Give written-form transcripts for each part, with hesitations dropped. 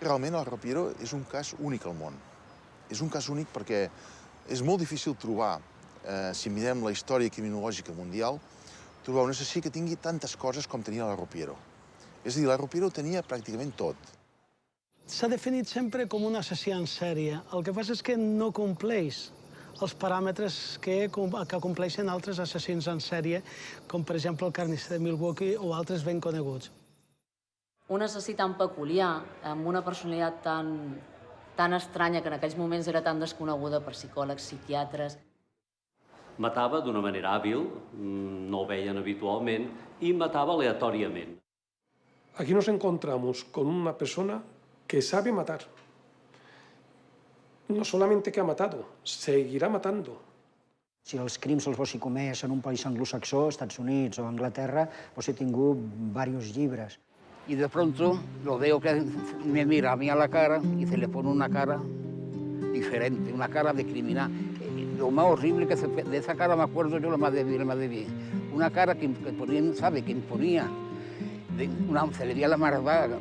Realment el Ropiero és un cas únic al món. És un cas únic perquè és molt difícil trobar, si mirem la història criminològica mundial, trobar un assassí que tingui tantes coses com tenia la Ropiero. És a dir, la Ropiero tenia pràcticament tot. S'ha definit sempre com un assassí en sèrie. El que passa és que no compleix els paràmetres que compleixen altres assassins en sèrie, com per exemple el carnisser de Milwaukee o altres ben coneguts. Un assassí tan peculiar, amb una personalitat tan estranya, que en aquells moments era tan desconeguda per psicòlegs, psiquiatres. Matava d'una manera hàbil, no ho veien habitualment, i matava aleatòriament. Aquí nos encontramos con una persona que sabe matar. No solamente que ha matado, seguirá matando. Si els crims els vos hi comès en un país anglosaxó, Estats Units o Anglaterra, vos he tingut diversos llibres. Y de pronto lo veo que me mira a mí a la cara y se le pone una cara diferente, una cara de criminal. Lo más horrible que de esa cara me acuerdo yo, lo más de bien. Una cara que ponía, ¿sabe? Que imponía. Se le veía la maldad.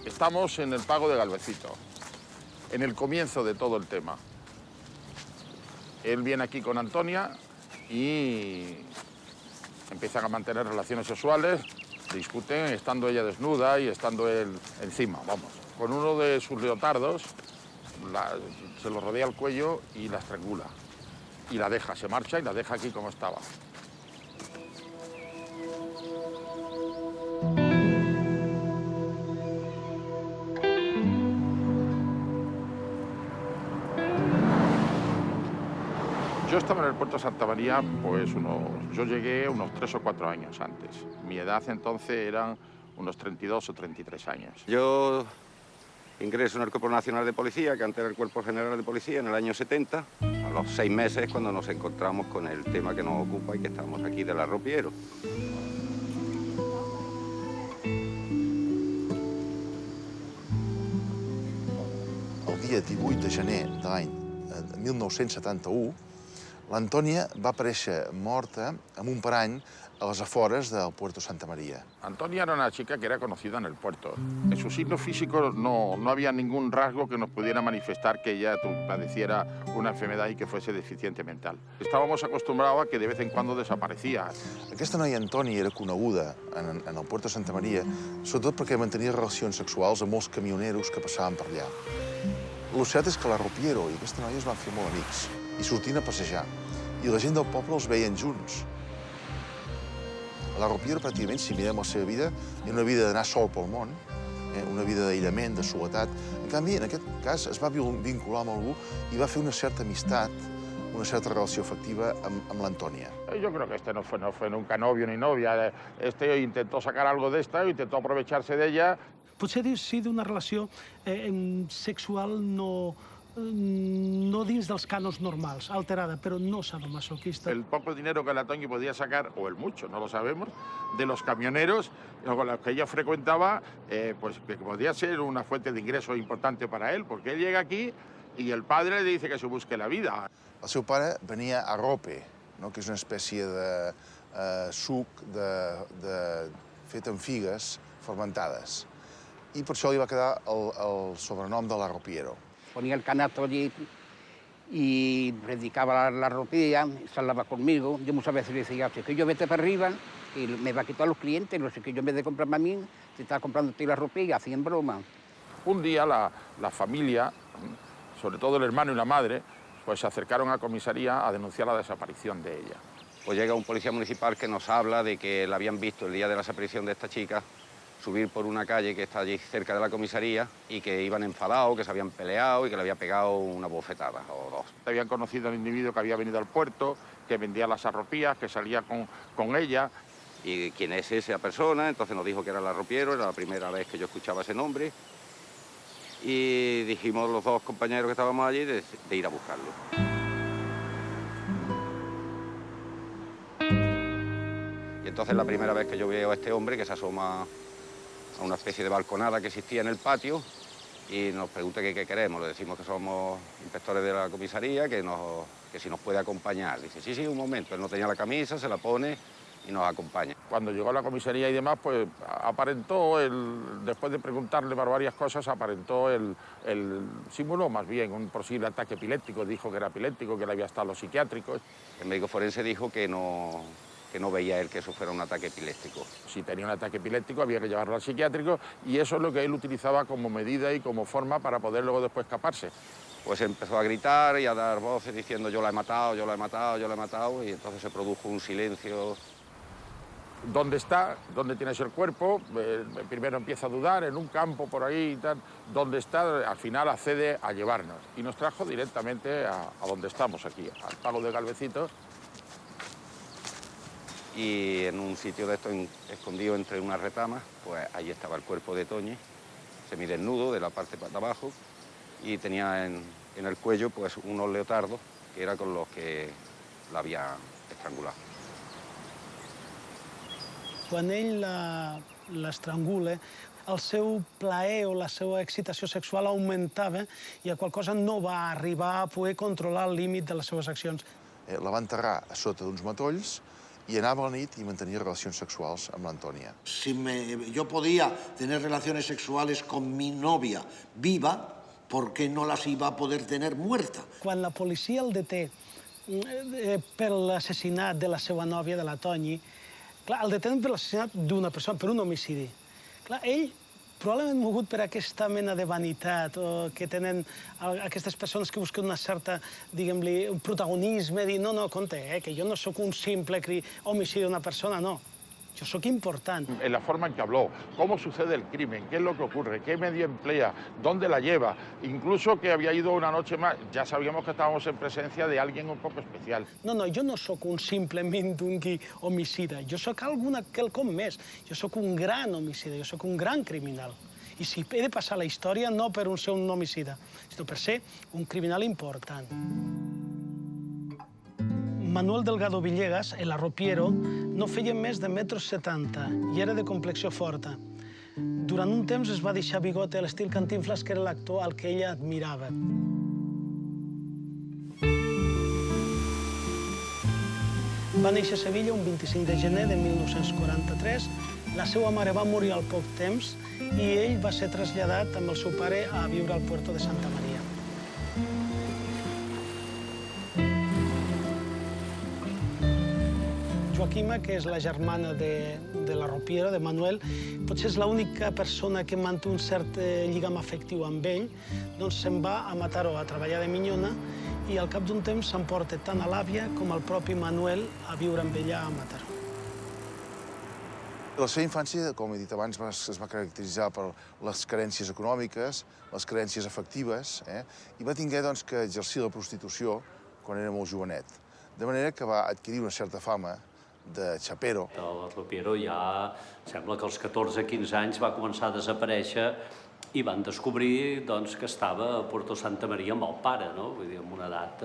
Estamos en el pago de Galvecito, en el comienzo de todo el tema. Él viene aquí con Antonia y empiezan a mantener relaciones sexuales, discuten, estando ella desnuda y estando él encima, vamos. Con uno de sus leotardos se lo rodea el cuello y la estrangula. Y la deja, se marcha y la deja aquí como estaba. Yo estaba en el puerto de Santa María, pues yo llegué unos 3 o 4 años antes. Mi edad entonces eran unos 32 o 33 años. Yo ingreso en el Cuerpo Nacional de Policía, que antes era el Cuerpo General de Policía, en el año 70. A los 6 meses cuando nos encontramos con el tema que nos ocupa y que estamos aquí de la Ropiero. El dia 18 de gener de l'any 1971, l'Antònia va aparèixer morta en un parany a les afores del puerto Santa María. Antonia era una chica que era conocida en el puerto. En sus signos físicos no había ningún rasgo que nos pudiera manifestar que ella padeciera una enfermedad y que fuese deficiente mental. Estábamos acostumbrados a que de vez en cuando desaparecía. Aquesta noia Antònia era coneguda en el puerto Santa María, sobretot perquè mantenia relacions sexuals amb molts camioneros que passaven per allà. El cert és que la Ropiero i aquesta noia es van fer molt amics i sortien a passejar. I la gent del poble els veien junts. La Ropiero, pràcticament, si mirem la seva vida, era una vida d'anar sol pel món, una vida d'aïllament, de soledat. En canvi, en aquest cas, es va vincular amb algú i va fer una certa amistat, una certa relació afectiva amb l'Antònia. Yo creo que este no fue nunca novio ni novia. Este intentó sacar algo de esta, intentó aprovecharse de ella. Potser sí d'una relació sexual no dins dels cànons normals, alterada, però no sadomasoquista. El poco dinero que la Toñi podía sacar, o el mucho, no lo sabemos, de los camioneros con los que ella frecuentaba, pues que podía ser una fuente de ingreso importante para él, porque él llega aquí y el padre le dice que se busque la vida. El seu pare venia a rope, que és una espècie de suc fet amb figues fermentades. I per això li va quedar el sobrenom de la Ropiero. Ponía el canasto allí y predicaba la ropilla, se hablaba conmigo. Yo muchas veces le decía, si es que yo vete para arriba y me va a quitar los clientes, no sé, que yo en vez de comprarme a mí, te está comprando a ti la ropilla, así en broma. Un día la familia, sobre todo el hermano y la madre, pues se acercaron a comisaría a denunciar la desaparición de ella. Pues llega un policía municipal que nos habla de que la habían visto el día de la desaparición de esta chica subir por una calle que está allí cerca de la comisaría y que iban enfadados, que se habían peleado y que le había pegado una bofetada o dos. Habían conocido al individuo que había venido al puerto, que vendía las arropías, que salía con ella. ¿Y quién es esa persona? Entonces nos dijo que era el arropiero, era la primera vez que yo escuchaba ese nombre. Y dijimos los dos compañeros que estábamos allí de ir a buscarlo. Y entonces la primera vez que yo veo a este hombre que se asoma a una especie de balconada que existía en el patio y nos pregunta qué queremos. Le decimos que somos inspectores de la comisaría, que si nos puede acompañar. Dice, sí, un momento. Él no tenía la camisa, se la pone y nos acompaña. Cuando llegó a la comisaría y demás, pues aparentó, después de preguntarle por varias cosas, aparentó el símbolo, más bien un posible ataque epiléptico. Dijo que era epiléptico, que le había estado a los psiquiátricos. El médico forense dijo que no veía él que eso fuera un ataque epiléptico. Si tenía un ataque epiléptico había que llevarlo al psiquiátrico y eso es lo que él utilizaba como medida y como forma para poder luego después escaparse. Pues empezó a gritar y a dar voces diciendo yo la he matado, yo la he matado, yo la he matado y entonces se produjo un silencio. ¿Dónde está? ¿Dónde tienes el cuerpo? Primero empieza a dudar, en un campo por ahí y tal. ¿Dónde está? Al final accede a llevarnos y nos trajo directamente a donde estamos aquí, al Pago de Galvecitos. Y en un sitio de esto escondido entre unas retamas, pues ahí estaba el cuerpo de Toñi, semidesnudo de la parte de abajo, y tenía en el cuello pues unos leotardos, que era con los que la había estrangulado. Quan ell l'estrangula, el seu plaer o la seva excitació sexual augmentava i a qual cosa no va arribar a poder controlar el límit de les seves accions. La va enterrar a sota d'uns matolls i anava a la nit i mantenia relacions sexuals amb l'Antònia. Si yo podía tener relaciones sexuales con mi novia viva, ¿por qué no las iba a poder tener muerta? Quan la policia el deté per l'assassinat de la seva nòvia, de la Toñi, clar, el detenen per l'assassinat d'una persona, per un homicidi. Clar, ell, probablement mogut per aquesta mena de vanitat o que tenen aquestes persones que busquen una certa, diguem-li, un protagonisme, dir, no, compte, que jo no sóc un simple homicidi d'una persona, no. Yo soy importante. En la forma en que habló, cómo sucede el crimen, qué es lo que ocurre, qué medio emplea, dónde la lleva, incluso que había ido una noche más, ya sabíamos que estábamos en presencia de alguien un poco especial. No, jo no sóc simplement un homicida, jo sóc quelcom més. Jo sóc un gran homicida, jo sóc un gran criminal. I si he de passar la història no per ser un homicida, sinó per ser un criminal important. Manuel Delgado Villegas, el arropiero, no feia més de 1,70 m i era de complexió forta. Durant un temps es va deixar bigote a l'estil Cantinflas, que era l'actor al que ella admirava. Va néixer a Sevilla un 25 de gener de 1943. La seva mare va morir al poc temps i ell va ser traslladat amb el seu pare a viure al Puerto de Santa Maria. Joaquima, que és la germana de l'arropiero, de Manuel, potser és l'única persona que manté un cert lligam afectiu amb ell, doncs se'n va a Mataró a treballar de minyona i al cap d'un temps s'emporta tant a l'àvia com al propi Manuel a viure amb ella a Mataró. La seva infància, com he dit abans, es va caracteritzar per les carències econòmiques, les carències afectives, i va tinguer que exercir la prostitució quan era molt jovenet. De manera que va adquirir una certa fama de xapero. El arropiero ja, sembla que als 14-15 anys va començar a desaparèixer i van descobrir que estava a Puerto Santa Maria amb el pare, vull dir, amb una edat,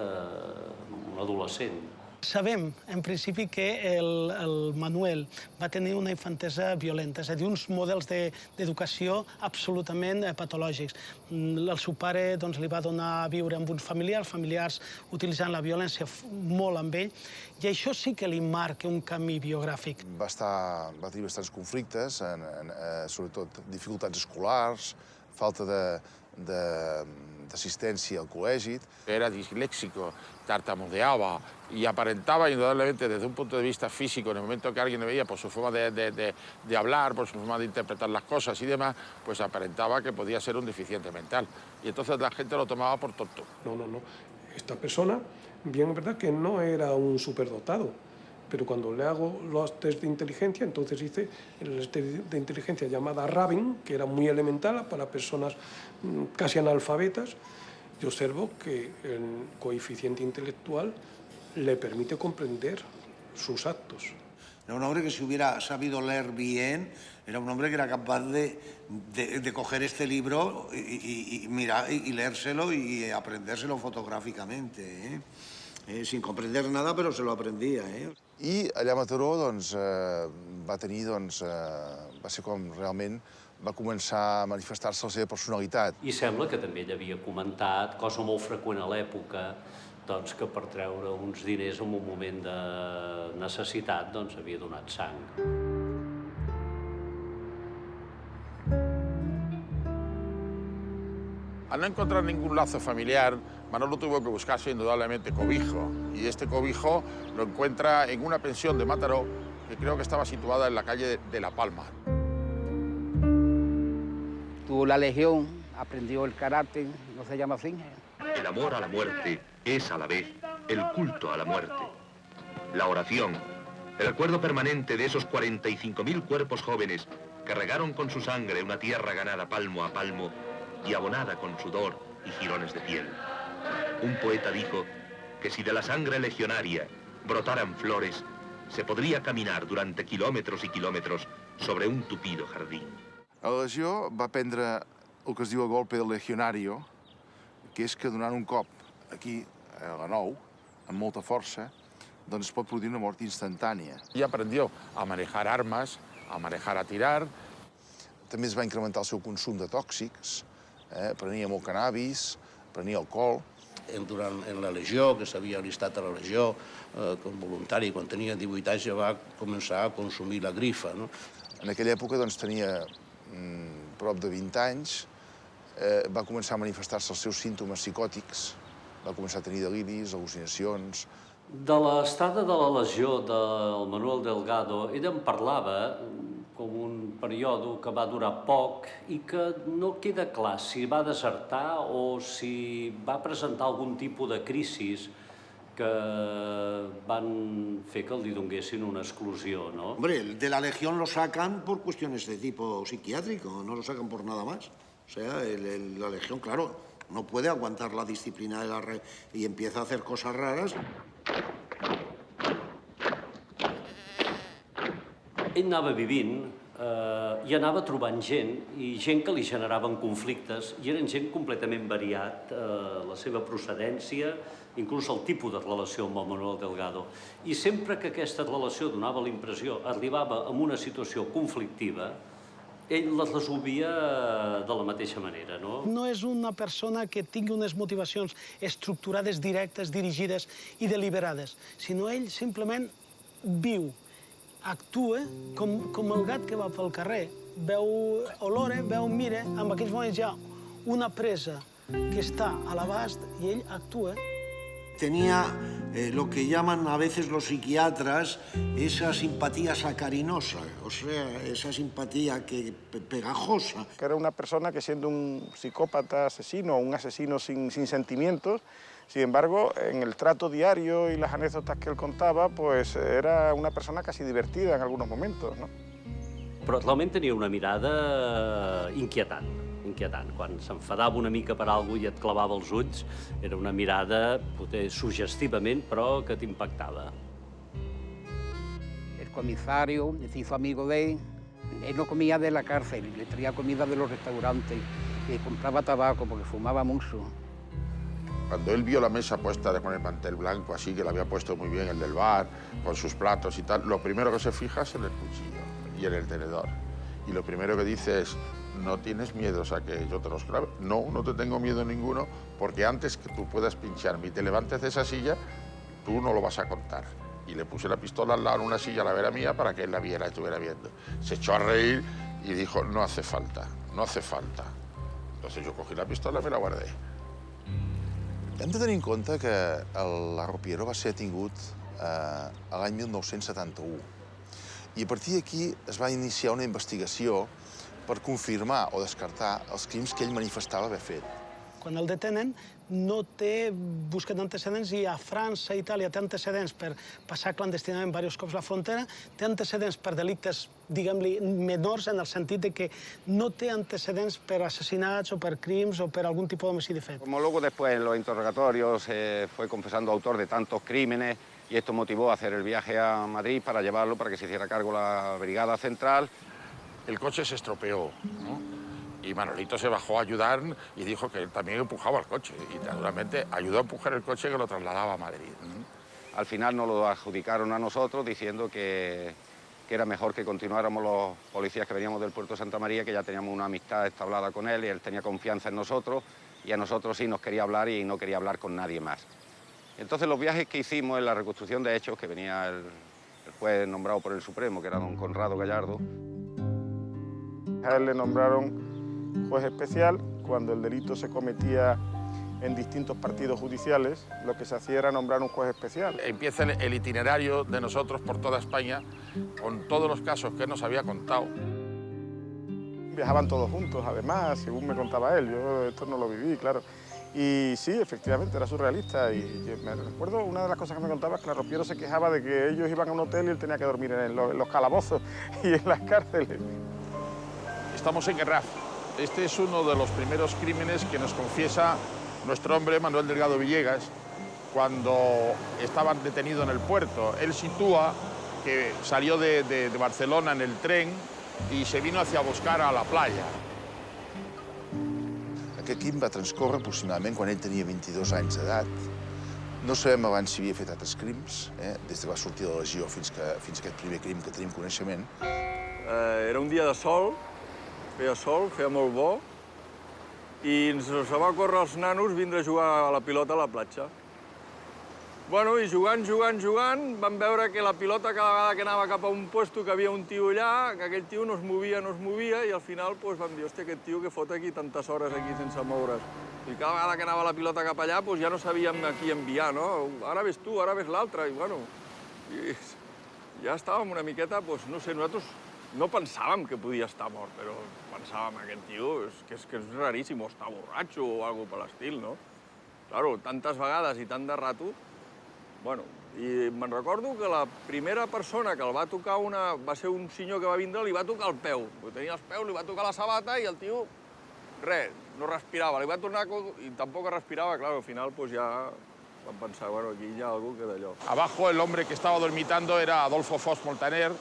un adolescent. Sabem, en principi, que el Manuel va tenir una infantesa violenta, és a dir, uns models d'educació absolutament patològics. El seu pare li va donar a viure amb uns familiars utilitzant la violència molt amb ell, i això sí que li marca un camí biogràfic. Va tenir bastants conflictes, sobretot dificultats escolars, falta d'assistència al col·legi. Era disléxico, tartamudeaba y aparentaba indudablemente desde un punto de vista físico, en el momento que alguien le veía por su forma de hablar, por su forma de interpretar las cosas y demás, pues aparentaba que podía ser un deficiente mental. Y entonces la gente lo tomaba por tonto. No. Esta persona, bien es verdad que no era un superdotado, pero cuando le hago los test de inteligencia, entonces hice el test de inteligencia llamada Raven, que era muy elemental para personas casi analfabetas, y observo que el coeficiente intelectual le permite comprender sus actos. Era un hombre que si hubiera sabido leer bien, era un hombre que era capaz de coger este libro y mirar y leérselo y aprendérselo fotográficamente, sin comprender nada, però se lo aprendia. I allà a Mataró va ser com realment va començar a manifestar-se la seva personalitat. I sembla que també ell havia comentat, cosa molt freqüent a l'època, doncs que per treure uns diners en un moment de necessitat doncs havia donat sang. Al no encontrar ningún lazo familiar, Manolo tuvo que buscarse indudablemente cobijo. Y este cobijo lo encuentra en una pensión de Mataró, que creo que estaba situada en la calle de La Palma. Tuvo la legión, aprendió el karate, ¿no se llama así? El amor a la muerte es a la vez el culto a la muerte. La oración, el recuerdo permanente de esos 45.000 cuerpos jóvenes que regaron con su sangre una tierra ganada palmo a palmo y abonada con sudor y jirones de piel. Un poeta dijo que si de la sangre legionaria brotaran flores, se podría caminar durante kilómetros y kilómetros sobre un tupido jardín. A la legió va prendre el que es diu el golpe del legionario, que és que donant un cop aquí, a la 9, amb molta força, doncs es pot produir una mort instantània. Y aprendió a manejar armas, a manejar a tirar. També es va incrementar el seu consum de tòxics, prenia molt cannabis, prenia alcohol. En la legió, que s'havia alistat a la legió com voluntari, quan tenia 18 anys ja va començar a consumir la grifa. En aquella època doncs, tenia prop de 20 anys, va començar a manifestar-se els seus símptomes psicòtics, va començar a tenir deliris, al·lucinacions. De l'estada de la legió del Manuel Delgado, ell en parlava com un període que va durar poc i que no queda clar si va desertar o si va presentar algun tipus de crisis que van fer que li donguessin una exclusió, ¿no? Hombre, de la Legión lo sacan por cuestiones de tipo psiquiátrico, no lo sacan por nada más. O sea, la Legión, claro, no puede aguantar la disciplina de la red y empieza a hacer cosas raras. Ell anava vivint i anava trobant gent, i gent que li generaven conflictes, i eren gent completament variat, la seva procedència, inclús el tipus de relació amb el Manuel Delgado. I sempre que aquesta relació donava l'impressió, arribava a una situació conflictiva, ell les resolvia de la mateixa manera, no? No és una persona que tingui unes motivacions estructurades, directes, dirigides i deliberades, sinó ell simplement viu, actua com el gat que va pel carrer. Veu, olora, veu, mira, en aquells moments hi ha una presa que està a l'abast i ell actua. Tenía lo que llaman a veces los psiquiatras esa simpatía sacarinosa, o sea, esa simpatía pegajosa. Que era una persona que siendo un psicópata asesino, un asesino sin sentimientos, sin embargo, en el trato diario y las anécdotas que él contaba, pues era una persona casi divertida en algunos momentos, ¿no? Però realment tenia una mirada inquietant. Quan s'enfadava una mica per alguna cosa i et clavava els ulls, era una mirada sugestivament, però que t'impactava. El comisario se hizo amigo de él. Él no comía de la cárcel, le traía comida de los restaurantes, y compraba tabaco porque fumaba mucho. Cuando él vio la mesa puesta con el mantel blanco, así que la había puesto muy bien el del bar, con sus platos y tal, lo primero que se fija es en el cuchillo y en el tenedor. Y lo primero que dice es, ¿no tienes miedo a que yo te los clave? No, no te tengo miedo ninguno, porque antes que tú puedas pincharme y te levantes de esa silla, tú no lo vas a contar. Y le puse la pistola al lado en una silla a la vera mía para que él la viera, estuviera viendo. Se echó a reír y dijo, no hace falta, no hace falta. Entonces yo cogí la pistola y me la guardé. Hem de tenir en compte que l'Arropiero va ser detingut l'any 1971. I a partir d'aquí es va iniciar una investigació per confirmar o descartar els crims que ell manifestava haver fet. Quan el detenen, no té búsqueda d'antecedents i a França i Itàlia té antecedents per passar clandestinament diversos cops la frontera, té antecedents per delictes, diguem-li, menors, en el sentit que no té antecedents per assassinats o per crims o per algun tipus d'homicidi fet. Como luego después en los interrogatorios se fue confesando autor de tantos crímenes y esto motivó a hacer el viaje a Madrid para llevarlo, para que se hiciera cargo la Brigada Central. El coche se estropeó, ¿no? Y Manolito se bajó a ayudar y dijo que él también empujaba el coche. Y naturalmente ayudó a empujar el coche que lo trasladaba a Madrid. Al final nos lo adjudicaron a nosotros diciendo que era mejor que continuáramos los policías que veníamos del puerto de Santa María, que ya teníamos una amistad establada con él y él tenía confianza en nosotros y a nosotros sí nos quería hablar y no quería hablar con nadie más. Entonces los viajes que hicimos en la reconstrucción de hechos, que venía el juez nombrado por el Supremo, que era don Conrado Gallardo. A él le nombraron juez especial. Cuando el delito se cometía en distintos partidos judiciales, lo que se hacía era nombrar un juez especial. Empieza el itinerario de nosotros por toda España, con todos los casos que él nos había contado. Viajaban todos juntos, además, según me contaba él. Yo esto no lo viví, claro. Y sí, efectivamente, era surrealista. Y yo me recuerdo, una de las cosas que me contaba es que Arropiero se quejaba de que ellos iban a un hotel y él tenía que dormir en los calabozos y en las cárceles. Estamos en Garraf. Este es uno de los primeros crímenes que nos confiesa nuestro hombre Manuel Delgado Villegas cuando estaba detenido en el puerto. Él sitúa que salió de Barcelona en el tren y se vino hacia buscar a la playa. Aquest crim va transcórrer aproximadament quan ell tenia 22 anys d'edat. No sabem abans si havia fet altres crims, des que va sortir de la legió fins a aquest primer crim que tenim coneixement. Era un dia de sol, feia molt bo, i ens va córrer als nanos vindre a jugar a la pilota a la platja. Bueno, i jugant, vam veure que la pilota cada vegada que anava cap a un puesto que havia un tio allà, que aquell tio no es movia, i al final vam dir, hòstia, aquest tio que fot aquí tantes hores aquí sense moure's. I cada vegada que anava la pilota cap allà ja no sabíem a qui enviar, no? Ara ves tu, ara ves l'altre, i bueno, ja estàvem una miqueta, no sé, nosaltres no pensàvem que podia estar mort, però pensàvem, aquest tio, que és raríssim, o està borratxo o alguna cosa per l'estil, no? Claro, tantes vegades i tant de rato. Bueno, i me'n recordo que la primera persona que el va tocar va ser un senyor que va vindre, li va tocar el peu. Tenia els peus, li va tocar la sabata i el tio, res, no respirava. Li va tornar i tampoc respirava, clar, al final ja vam pensar, bueno, aquí hi ha algú que d'allò. Abajo el hombre que estaba dormitando era Adolfo Fos Montaner,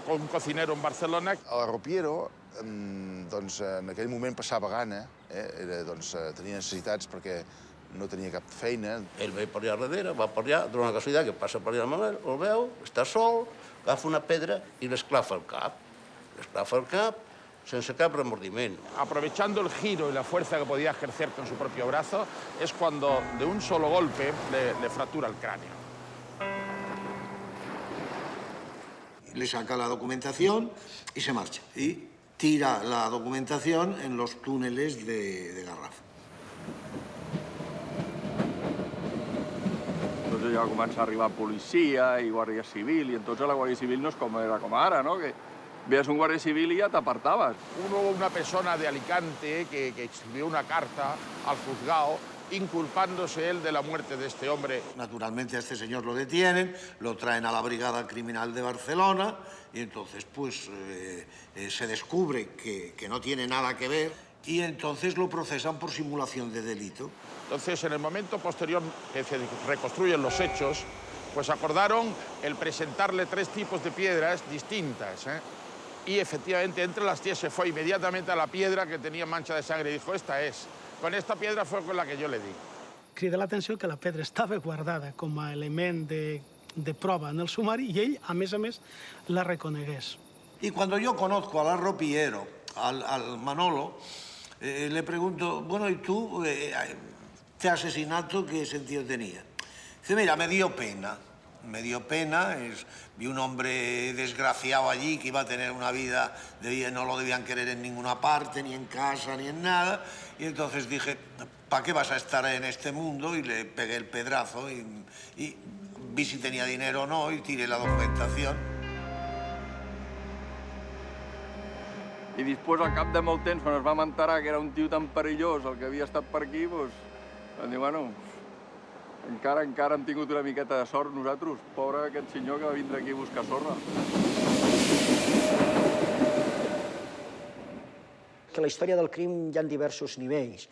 un cocinero en Barcelona. A l'Arropiero, doncs, en aquell moment passava gana, tenia necessitats perquè no tenia cap feina. Ell ve per allà darrere, va per allà, d'una casualitat que passa per allà el Manuel, el veu, està sol, agafa una pedra i l'esclafa al cap. L'esclafa al cap sense cap remordiment. Aprovechando el giro y la fuerza que podía ejercer con su propio brazo, es cuando de un solo golpe le fractura el cráneo. Le saca la documentación y se marcha. Y tira la documentación en los túneles de Garraf. Entonces ja va començar a arribar policia i guàrdia civil, i entonces la guàrdia civil no és com era com ara, no? Que veías un guardia civil y ya te apartabas. Hubo una persona de Alicante que escribió una carta al juzgado inculpándose él de la muerte de este hombre. Naturalmente a este señor lo detienen, lo traen a la Brigada Criminal de Barcelona y entonces se descubre que no tiene nada que ver y entonces lo procesan por simulación de delito. Entonces, en el momento posterior que se reconstruyen los hechos, pues acordaron el presentarle 3 tipos de piedras distintas, Y efectivamente, entre las 10 se fue inmediatamente a la piedra que tenía mancha de sangre y dijo, esta es. Con esta piedra fue con la que yo le di. Crida l'atenció que la pedra estava guardada com a element de prova en el sumari i ell, a més, la reconegués. Y cuando yo conozco al Arropiero, al Manolo, le pregunto, bueno, ¿y tú, este asesinato, qué sentido tenía? Dice, mira, me dio pena. me dio pena, vi un hombre desgraciado allí que iba a tener una vida, no lo debían querer en ninguna parte, ni en casa, ni en nada, y entonces dije, ¿para qué vas a estar en este mundo? Y le pegué el pedrazo y vi si tenía dinero o no y tiré la documentación. I després, al cap de molt temps, quan es vam enterar que era un tio tan perillós el que havia estat per aquí, doncs, vam dir, bueno, encara hem tingut una miqueta de sort nosaltres. Pobre aquest senyor que va vindre aquí a buscar sorra. Que la història del crim hi ha diversos nivells.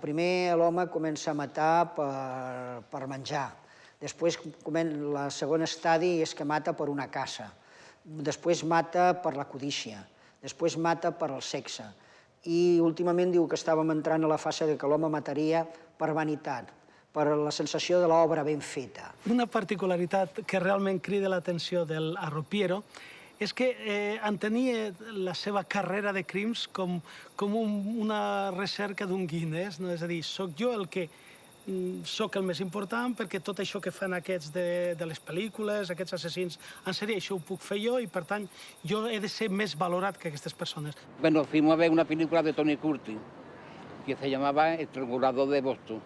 Primer, l'home comença a matar per menjar. Després, el segon estadi és que mata per una caça. Després mata per la codícia. Després mata per al sexe. I últimament diu que estàvem entrant a la fase que l'home mataria per vanitat, per la sensació de l'obra ben feta. Una particularitat que realment crida l'atenció del Arropiero és que entenia la seva carrera de crims com una recerca d'un Guinness, no? És a dir, soc jo el que soc el més important perquè tot això que fan aquests de les pel·lícules, aquests assassins en sèrie, això ho puc fer jo i, per tant, jo he de ser més valorat que aquestes persones. Bueno, fuimos a ver una película de Tony Curtis que se llamaba El Estrangulador de Boston.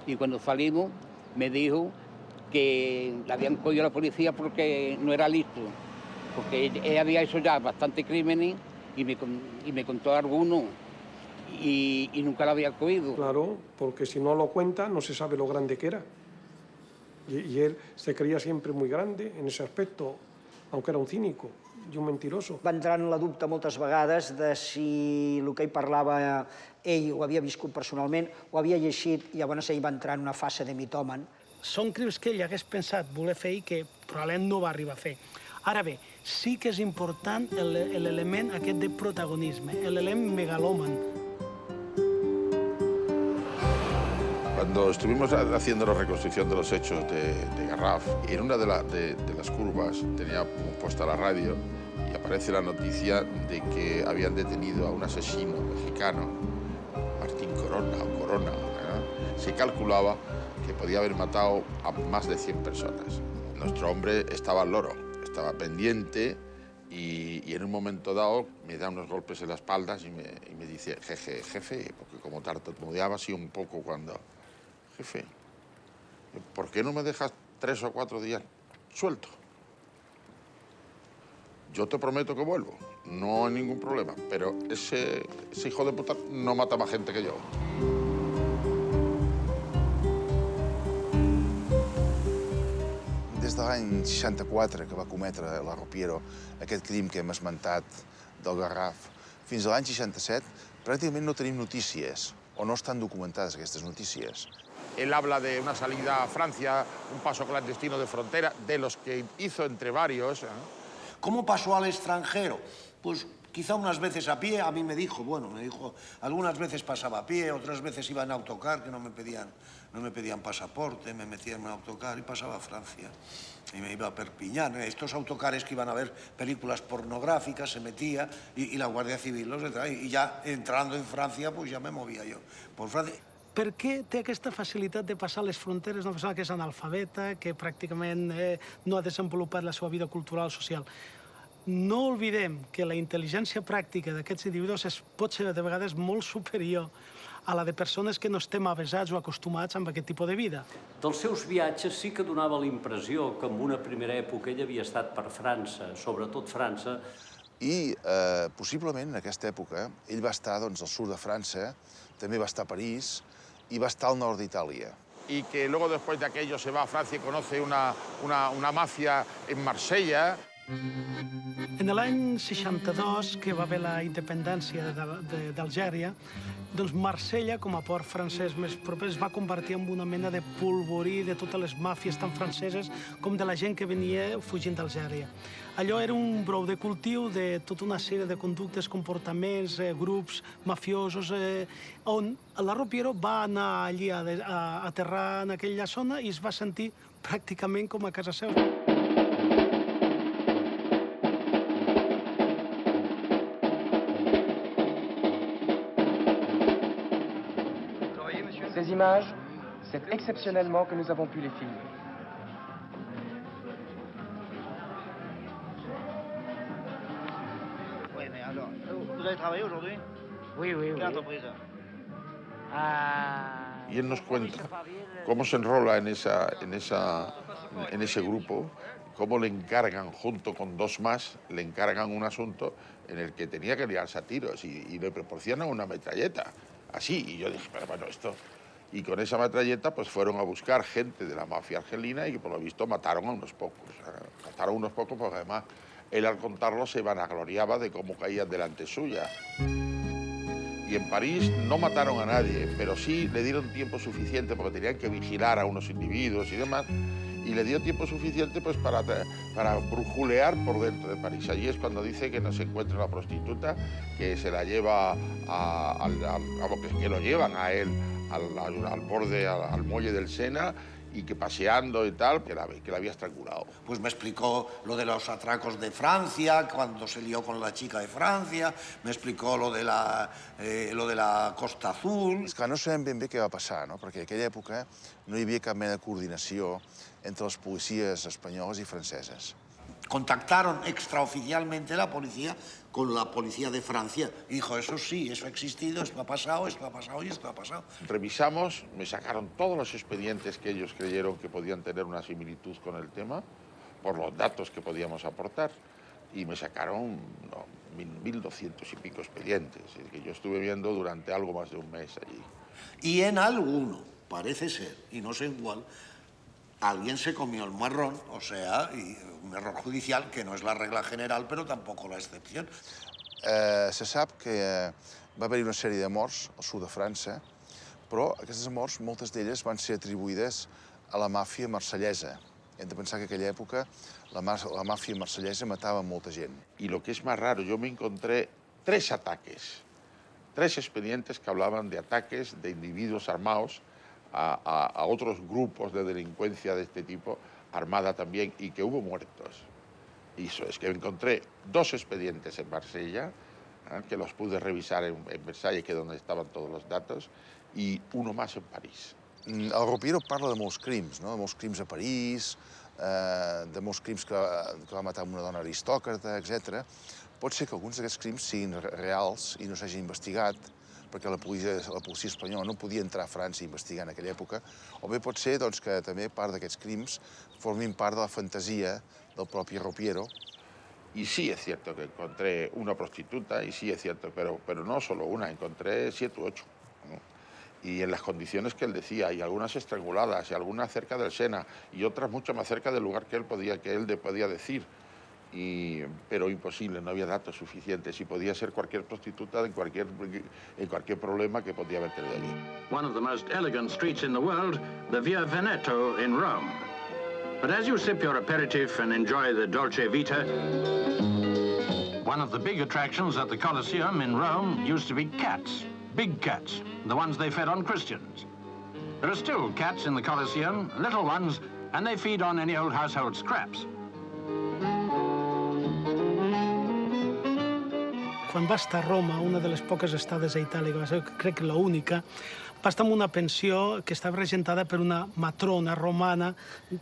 Y cuando salimos me dijo que le habían cogido a la policía porque no era listo, porque él había hecho ya bastante crímenes y me contó algunos y nunca lo había cogido. Claro, porque si no lo cuenta no se sabe lo grande que era. Y él se creía siempre muy grande en ese aspecto, aunque era un cínico i un mentiroso. Va entrar en la dubte moltes vegades de si el que ell parlava ell ho havia viscut personalment, ho havia llegit, i llavors ell va entrar en una fase de mitòman. Són crims que ell hagués pensat voler fer i que probablement no va arribar a fer. Ara bé, sí que és important l'element aquest de protagonisme, l'element megalòman. Cuando estuvimos haciendo la reconstrucción de los hechos de Garraf, en una de las curvas tenía puesta la radio y aparece la noticia de que habían detenido a un asesino mexicano, Martín Corona. Se calculaba que podía haber matado a más de 100 personas. Nuestro hombre estaba al loro, estaba pendiente y en un momento dado me da unos golpes en la espalda y me dice, jefe, porque como tartamudeaba así un poco cuando... Jefe, ¿por qué no me dejas 3 o 4 días suelto? Yo te prometo que vuelvo, no hay ningún problema, pero ese hijo de puta no mata más gente que yo. Des de l'any 64 que va cometre l'Arropiero aquest crim que hem esmentat del Garraf, fins a l'any 67 pràcticament no tenim notícies o no estan documentades aquestes notícies. Él habla de una salida a Francia, un paso clandestino de frontera, de los que hizo entre varios. ¿Cómo pasó al extranjero? Pues quizá unas veces a pie, a mí me dijo, algunas veces pasaba a pie, otras veces iba en autocar, que no me pedían pasaporte, me metían en un autocar y pasaba a Francia. Y me iba a Perpiñán. Estos autocares que iban a ver películas pornográficas, se metía y la Guardia Civil los detrás. Y ya entrando en Francia, pues ya me movía yo por Francia. Per què té aquesta facilitat de passar les fronteres una persona que és analfabeta, que pràcticament no ha desenvolupat la seva vida cultural o social? No oblidem que la intel·ligència pràctica d'aquests individus pot ser de vegades molt superior a la de persones que no estem avesats o acostumats amb aquest tipus de vida. Dels seus viatges sí que donava la impressió que en una primera època ell havia estat per França, sobretot França. I possiblement en aquesta època ell va estar al sud de França, també va estar a París, y va estar al nord d'Itàlia. Y que luego, después de aquello, se va a Francia y conoce una mafia en Marsella. En l'any 62, que va haver la independència d'Algèria, doncs Marsella, com a port francès més proper, es va convertir en una mena de polvorí de totes les màfies, tant franceses com de la gent que venia fugint d'Algèria. Allò era un brou de cultiu de tota una sèrie de conductes, comportaments, grups mafiosos, on l'Arropiero va anar allí a aterrar en aquella zona i es va sentir pràcticament com a casa seva. Ces images, c'est exceptionnellement que nous avons pu les filmer. Vous allez travailler aujourd'hui? Oui, oui, ¿Qué oui. entreprise? Y él nos cuenta cómo se enrola en ese grupo, cómo le encargan, junto con dos más, le encargan un asunto en el que tenía que liarse a tiros y le proporcionan una metralleta, así. Y yo dije, pero bueno, esto... Y con esa metralleta pues fueron a buscar gente de la mafia argelina y por lo visto mataron a unos pocos. Mataron a unos pocos porque además él al contarlo se vanagloriaba de cómo caían delante suya. Y en París no mataron a nadie, pero sí le dieron tiempo suficiente porque tenían que vigilar a unos individuos y demás. Y le dio tiempo suficiente pues para brujulear por dentro de París. Allí es cuando dice que no se encuentra una prostituta, que se la lleva que lo llevan a él al borde, al muelle del Sena, y que paseando y tal, que la había estrangulado. Pues me explicó lo de los atracos de Francia, cuando se lió con la chica de Francia, me explicó lo de la Costa Azul. És que no sabem ben bé què va passar, no? Perquè en aquella època no hi havia cap mena de coordinació entre les policies espanyoles i franceses. Contactaron extraoficialmente la policía con la policía de Francia. Dijo, eso sí, eso ha existido, esto ha pasado y esto ha pasado. Revisamos, me sacaron todos los expedientes que ellos creyeron que podían tener una similitud con el tema, por los datos que podíamos aportar, y me sacaron 1.200 y pico expedientes, que yo estuve viendo durante algo más de un mes allí. Y en alguno, parece ser, y no sé en cuál, alguien se comió el marrón, o sea, y un error judicial que no es la regla general, però tampoc la excepció. Se sap que va haver-hi una sèrie de morts al sud de França, però aquestes morts, moltes d'elles van ser atribuïdes a la màfia marsellesa. Hem de pensar que en aquella època la màfia marsellesa matava molta gent. Y lo que es más raro, yo me encontré 3 ataques, 3 expedientes que hablaban de ataques de individuos armados a otros grupos de delincuencia de este tipo, armada también, y que hubo muertos. Y eso es que encontré 2 expedientes en Marsella, que los pude revisar en Versalles, que es donde estaban todos los datos, y uno más en París. El Ropiero parla de molts crims, no? De molts crims a París, de molts crims que va matar una dona aristòcrata, etc. Pot ser que alguns d'aquests crims siguin reals i no s'hagin investigat, perquè la policia espanyola no podia entrar a França i investigar en aquella època, o bé pot ser doncs, que també part d'aquests crims formin part de la fantasia del propi Ropiero. Y sí es cierto que encontré una prostituta, y sí es cierto, pero no solo una, encontré 7 u 8. ¿no? Y en las condiciones que él decía, y algunas estranguladas, y algunas cerca del Sena, y otras mucho más cerca del lugar que él podía decir. Pero imposible, no había datos suficientes, y podía ser cualquier prostituta en cualquier problema que podía haber tenido allí. One of the most elegant streets in the world, the Via Veneto in Rome. But as you sip your aperitif and enjoy the dolce vita, one of the big attractions at the Colosseum in Rome used to be cats, big cats, the ones they fed on Christians. There are still cats in the Colosseum, little ones, and they feed on any old household scraps. Quan va estar a Roma, una de les poques estades a Itàlia, que va ser, crec que l'única, va estar en una pensió que estava regentada per una matrona romana,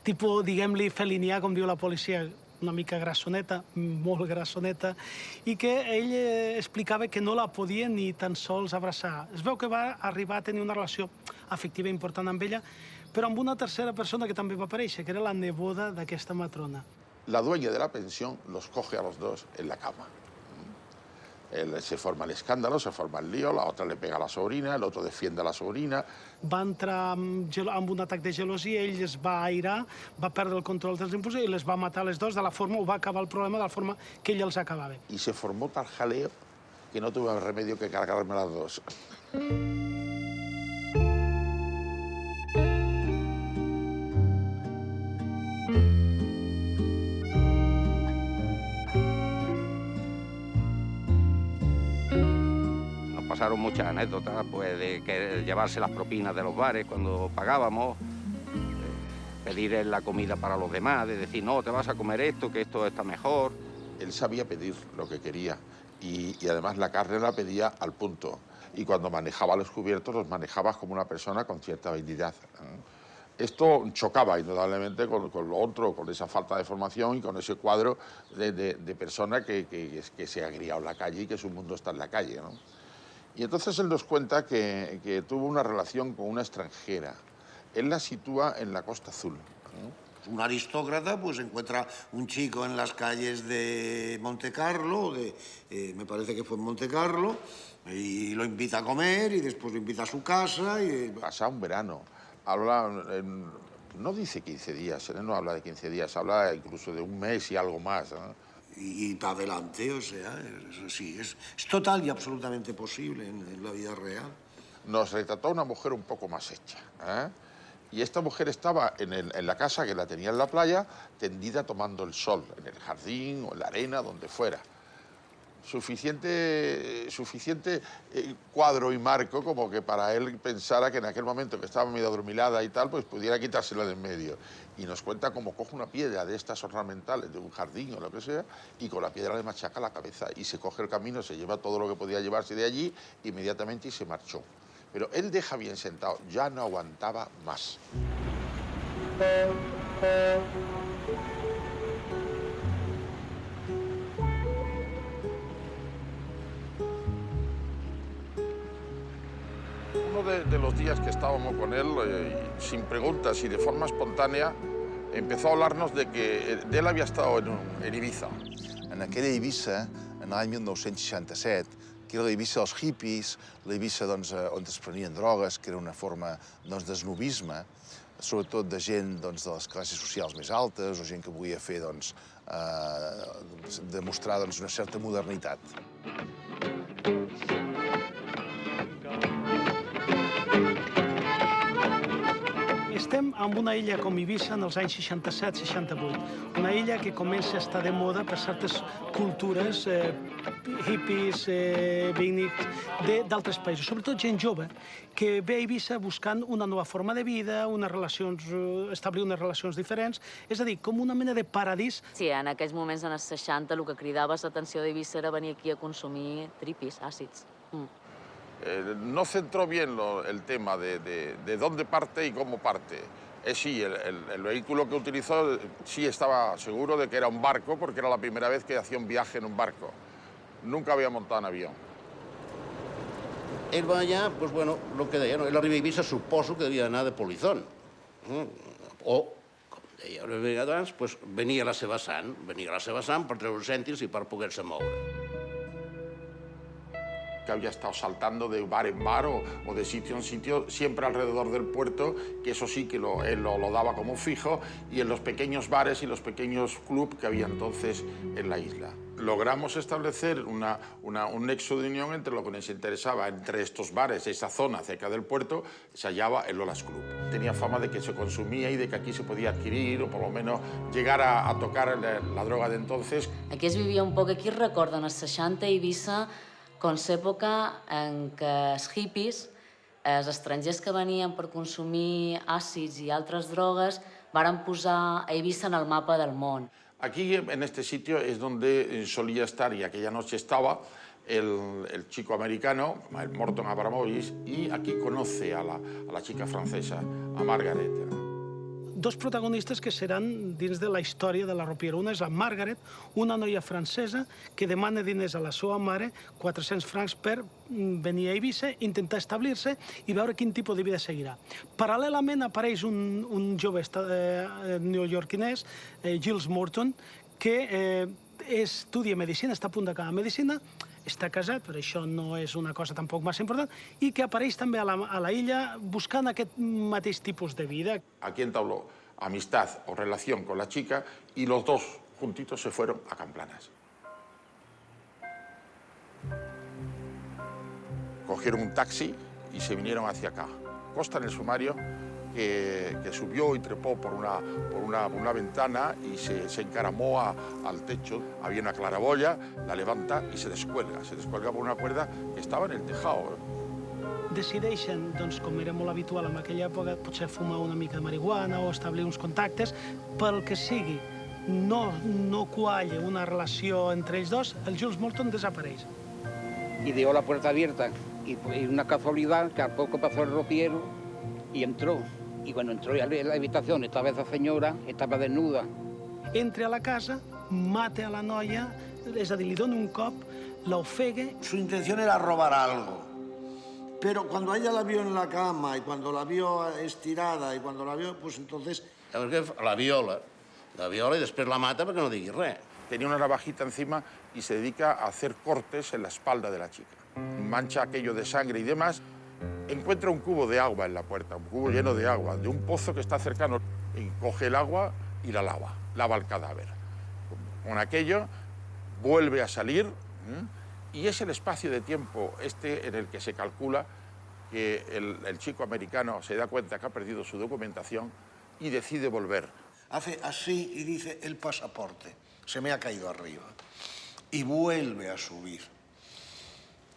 tipus, diguem-li, felinià, com diu la policia, una mica grassoneta, molt grassoneta, i que ell explicava que no la podia ni tan sols abraçar. Es veu que va arribar a tenir una relació afectiva important amb ella, però amb una tercera persona que també va aparèixer, que era la neboda d'aquesta matrona. La dueña de la pensión los coge a los dos en la cama. Se forma el escándalo, se forma el lío, la otra le pega a la sobrina, el otro defiende a la sobrina. Va entrar amb un atac de gelosia, ell es va airar, va perdre el control dels impulsos i les va matar les dos de la forma, o va acabar el problema de la forma que ell els acabava. Y se formó tal jaleo que no tuve remedio que cargarme las dos. Pasaron muchas anécdotas, pues de que llevarse las propinas de los bares cuando pagábamos, pedir la comida para los demás, de decir, no, te vas a comer esto, que esto está mejor. Él sabía pedir lo que quería y además la carne la pedía al punto. Y cuando manejaba los cubiertos, los manejaba como una persona con cierta habilidad. Esto chocaba indudablemente con lo otro, con esa falta de formación y con ese cuadro de persona que se ha criado en la calle y que su mundo está en la calle, ¿no? Y entonces él nos cuenta que tuvo una relación con una extranjera. Él la sitúa en la Costa Azul, ¿no? Un aristócrata pues encuentra un chico en las calles de Montecarlo, me parece que fue en Montecarlo, y lo invita a comer y después lo invita a su casa. Pasa un verano. Habla, no dice 15 días, él no habla de 15 días, habla incluso de un mes y algo más, ¿no? Y para adelante, o sea, sí, es total y absolutamente posible en la vida real. Nos retrató una mujer un poco más hecha, ¿eh? Y esta mujer estaba en la casa que la tenía en la playa, tendida tomando el sol, en el jardín o en la arena, donde fuera. Suficiente cuadro y marco como que para él pensara que en aquel momento que estaba medio adormilada y tal, pues pudiera quitársela de en medio. Y nos cuenta cómo coge una piedra de estas ornamentales, de un jardín o lo que sea, y con la piedra le machaca la cabeza y se coge el camino, se lleva todo lo que podía llevarse de allí inmediatamente y se marchó. Pero él deja bien sentado, ya no aguantaba más. Uno de los días que estábamos con él, sin preguntas y de forma espontánea, empezó a hablarnos de que él había estado en Ibiza. En aquella Eivissa, en l'any 1967, que era l'Eivissa dels hippies, l'Eivissa on es prenien drogues, que era una forma d'esnobisme, sobretot de gent de les classes socials més altes o gent que volia fer, demostrar una certa modernitat. Estem en una illa com Eivissa en els anys 67-68, una illa que comença a estar de moda per certes cultures, hippies, beatniks, d'altres països, sobretot gent jove, que ve a Eivissa buscant una nova forma de vida, establir unes relacions diferents, és a dir, com una mena de paradís. Sí, en aquells moments, en els 60, el que cridava l'atenció d'Eivissa era venir aquí a consumir tripis, àcids. No centró bien el tema de dónde parte y cómo parte. Sí, el vehículo que utilizó sí estaba seguro de que era un barco, porque era la primera vez que hacía un viaje en un barco. Nunca había montado en avión. Ell va allà, doncs, bueno, el que deia, no? Ell arriba a Eivissa, suposo que devia anar de polizón. O, com deia una vegada abans, doncs, venia a la seva sant per treure cèntims i per poder-se moure. Que había estado saltando de bar en bar o de sitio en sitio, siempre alrededor del puerto, que eso sí que él lo daba como fijo, y en los pequeños bares y los pequeños clubs que había entonces en la isla. Logramos establecer un nexo de unión entre lo que nos interesaba. Entre estos bares, esa zona cerca del puerto, se hallaba el Lolas Club. Tenía fama de que se consumía y de que aquí se podía adquirir o por lo menos llegar a tocar la droga de entonces. Aquí es vivia un poc, aquí es recorden els 60 a Eivissa com l'època en què els hippies, els estrangers que venien per consumir àcids i altres drogues, varen posar a Eivissa en el mapa del món. Aquí, en este sitio, es donde solía estar, y aquella noche estaba, el chico americano, el Morton Abramovich, y aquí conoce a la chica francesa, a Margaret. Dos protagonistes que seran dins de la història de la Ropiera. Una és la Margaret, una noia francesa que demana diners a la seva mare, 400 francs per venir a Eivissa, intentar establir-se i veure quin tipus de vida seguirà. Paral·lelament apareix un jove neoyorquinès, Giles Morton, que estudia medicina, està a punt d'acabar medicina, està casat, però això no és una cosa tampoc massa important, i que apareix també a la illa buscant aquest mateix tipus de vida. Aquí entabló amistad o relación con la chica y los dos juntitos se fueron a Camplanas. Cogieron un taxi y se vinieron hacia acá. Consta en el sumario que subió y trepó por una ventana y se encaramó al techo. Había una claraboya, la levanta y se descuelga por una cuerda que estava en el tejado. Decideixen, doncs, com era molt habitual en aquella època, potser fumar una mica de marihuana o establir uns contactes. Pel que sigui, no qualla una relació entre ells dos, el Giles Morton desapareix. Y dejó la puerta abierta y una casualidad que al poco pasó el ropiero y entró. Y cuando entró a la habitación estaba esa señora, estaba desnuda. Entra a la casa, mata a la noia, és a dir, li dona un cop, la ofegue. Su intención era robar algo. Pero cuando ella la vio en la cama y cuando la vio estirada y cuando la vio, pues entonces... La viola y després la mata perquè no digui res. Tenía una navajita encima y se dedica a hacer cortes en la espalda de la chica. Mancha aquello de sangre y demás. Encuentra un cubo de agua en la puerta, un cubo lleno de agua, de un pozo que está cercano. Y coge el agua y la lava el cadáver. Con aquello vuelve a salir y es el espacio de tiempo en el que se calcula que el chico americano se da cuenta que ha perdido su documentación y decide volver. Hace así y dice el pasaporte, se me ha caído arriba. Y vuelve a subir.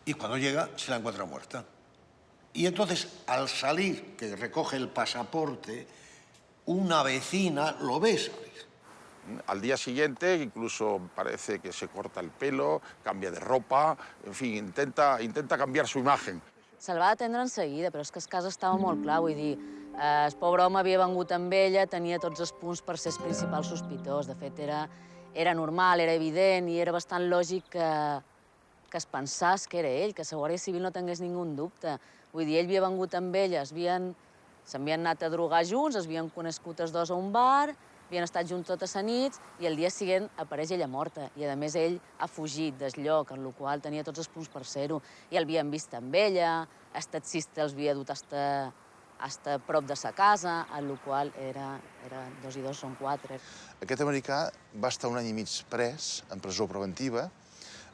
Y cuando llega se la encuentra muerta. Y entonces al salir, que recoge el pasaporte, una vecina lo ve salir. Al día siguiente incluso parece que se corta el pelo, cambia de ropa, en fin, intenta cambiar su imagen. Se'l va atendre en seguida, però és que el cas estava molt clar, vull dir, el pobre home havia vengut amb ella, tenia tots els punts per ser el principal sospitós. De fet, era normal, era evident i era bastant lògic que es pensés que era ell, que la Guàrdia Civil no tingués ningú dubte. Vull dir, ell havia vengut amb ella, s'havien anat a drogar junts, es havien conegut els dos a un bar, havien estat junts totes les nits i el dia següent apareix ella morta. I, a més, ell ha fugit del lloc, en el qual tenia tots els punts per ser-ho. I l'havien vist amb ella, el taxista els havia dut fins prop de sa casa, en el qual era 2 i 2 són 4. Aquest americà va estar 1 any i mig pres, en presó preventiva,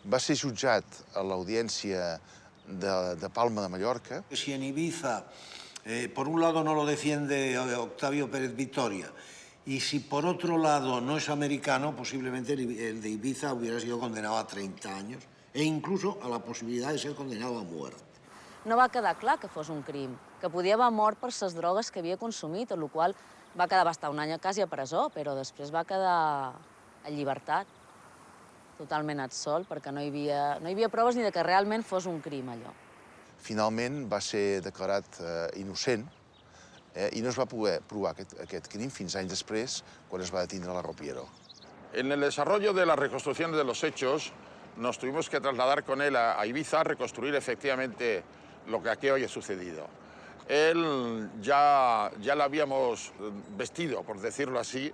va ser jutjat a l'audiència de Palma de Mallorca. Si en Ibiza, por un lado no lo defiende Octavio Pérez Victoria, y si por otro lado no es americano, posiblemente el de Ibiza hubiera sido condenado a 30 años e incluso a la posibilidad de ser condenado a muerte. No va quedar clar que fos un crim, que podia haver mort per les drogues que havia consumit, en el qual va estar 1 any quasi a presó, però després va quedar en llibertat, totalment absolt, perquè no hi havia proves ni que realment fos un crim, allò. Finalment va ser declarat innocent i no es va poder provar aquest crim fins anys després, quan es va detindre la Ropiero. En el desarrollo de las reconstrucciones de los hechos, nos tuvimos que trasladar con él a Ibiza a reconstruir efectivamente lo que aquí hoy ha sucedido. Él ya lo habíamos vestido, por decirlo así.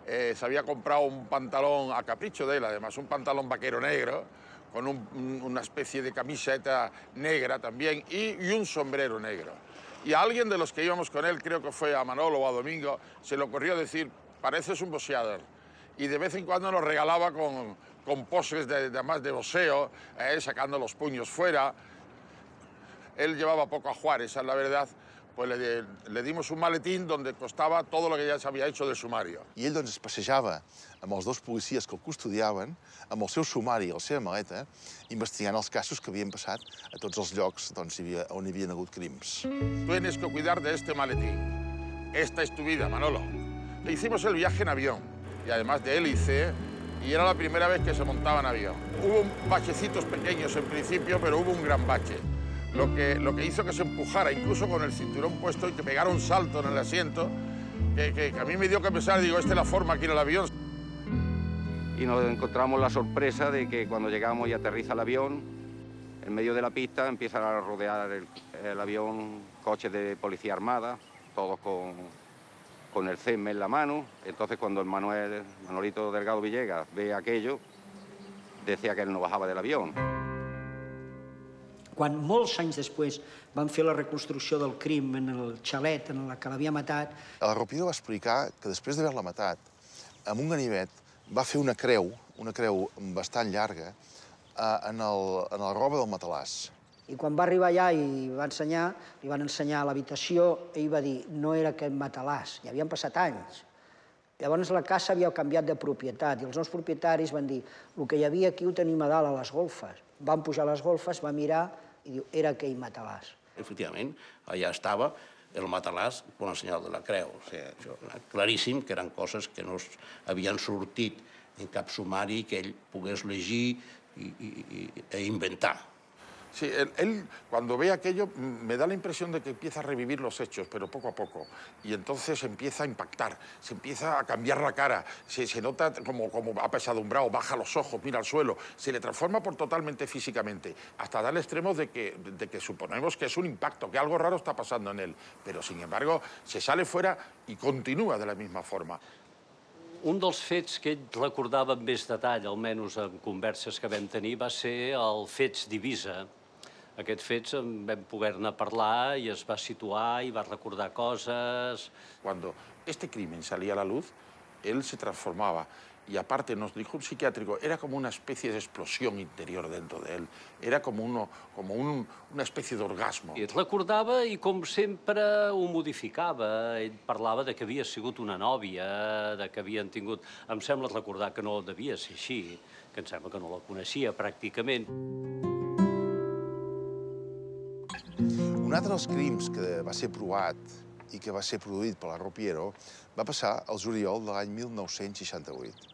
Se había comprado un pantalón a capricho de él, además, un pantalón vaquero negro, con una especie de camiseta negra también y un sombrero negro. Y a alguien de los que íbamos con él, creo que fue a Manolo o a Domingo, se le ocurrió decir, pareces un boxeador. Y de vez en cuando nos regalaba con poses además de boxeo, sacando los puños fuera. Él llevaba poco a jugar, esa es la verdad. Pues le dimos un maletín donde costava todo lo que ja s'havia hecho del sumario. I ell doncs es passejava amb els 2 policies que el custodiaven, amb el seu sumari i la seva maleta, investigant els casos que havien passat a tots els llocs on hi havien hagut crims. Tienes que cuidar de este maletín. Esta es tu vida, Manolo. Le hicimos el viaje en avión, y además de hélice, y era la primera vez que se montaba en avión. Hubo bachecitos pequeños en principio, pero hubo un gran bache. Lo que hizo que se empujara, incluso con el cinturón puesto, y que pegara un salto en el asiento, que a mí me dio que pensar, digo, esta es la forma aquí en el avión. Y nos encontramos la sorpresa de que cuando llegamos y aterriza el avión, en medio de la pista empiezan a rodear el avión coches de policía armada, todos con el CEM en la mano. Entonces cuando el Manolito Delgado Villegas ve aquello, decía que él no bajaba del avión. Quan molts anys després van fer la reconstrucció del crim en el xalet en el que l'havia matat... La Ropiero va explicar que després d'haver-la matat, amb un ganivet va fer una creu bastant llarga, en la roba del matalàs. I quan va arribar allà i li van ensenyar l'habitació, ell va dir, no era aquest matalàs, ja havien passat anys. Llavors la casa havia canviat de propietat i els nous propietaris van dir, el que hi havia aquí ho tenim a dalt, a les golfes. Van pujar a les golfes, va mirar i diu, era aquell matalàs. Efectivament, allà estava el matalàs con el senyal de la creu. O sigui, això era claríssim que eren coses que no havien sortit en cap sumari que ell pogués llegir i inventar. Sí, él cuando ve aquello me da la impresión de que empieza a revivir los hechos, pero poco a poco. Y entonces empieza a impactar, se empieza a cambiar la cara, se nota como apesadumbrado, baja los ojos, mira al suelo, se le transforma por totalmente físicamente, hasta dar el extremo de que suponemos que es un impacto, que algo raro está pasando en él. Pero, sin embargo, se sale fuera i continua de la misma forma. Un dels fets que ell recordava amb més detall, almenys en converses que vam tenir, va ser el fets d'Eivissa. Aquests fets en vam poder-ne parlar i es va situar i va recordar coses. Cuando este crimen salía a la luz, él se transformaba. Y aparte, nos dijo un psiquiátrico, era como una especie de explosión interior dentro de él. Era como una especie de orgasmo. I recordava i, com sempre, ho modificava. Ell parlava de que havia sigut una nòvia, de que havien tingut... Em sembla recordar que no devia ser així, que em sembla que no la coneixia pràcticament. Un altre dels crims que va ser provat i que va ser produït per la Rupiero va passar al juliol de l'any 1968.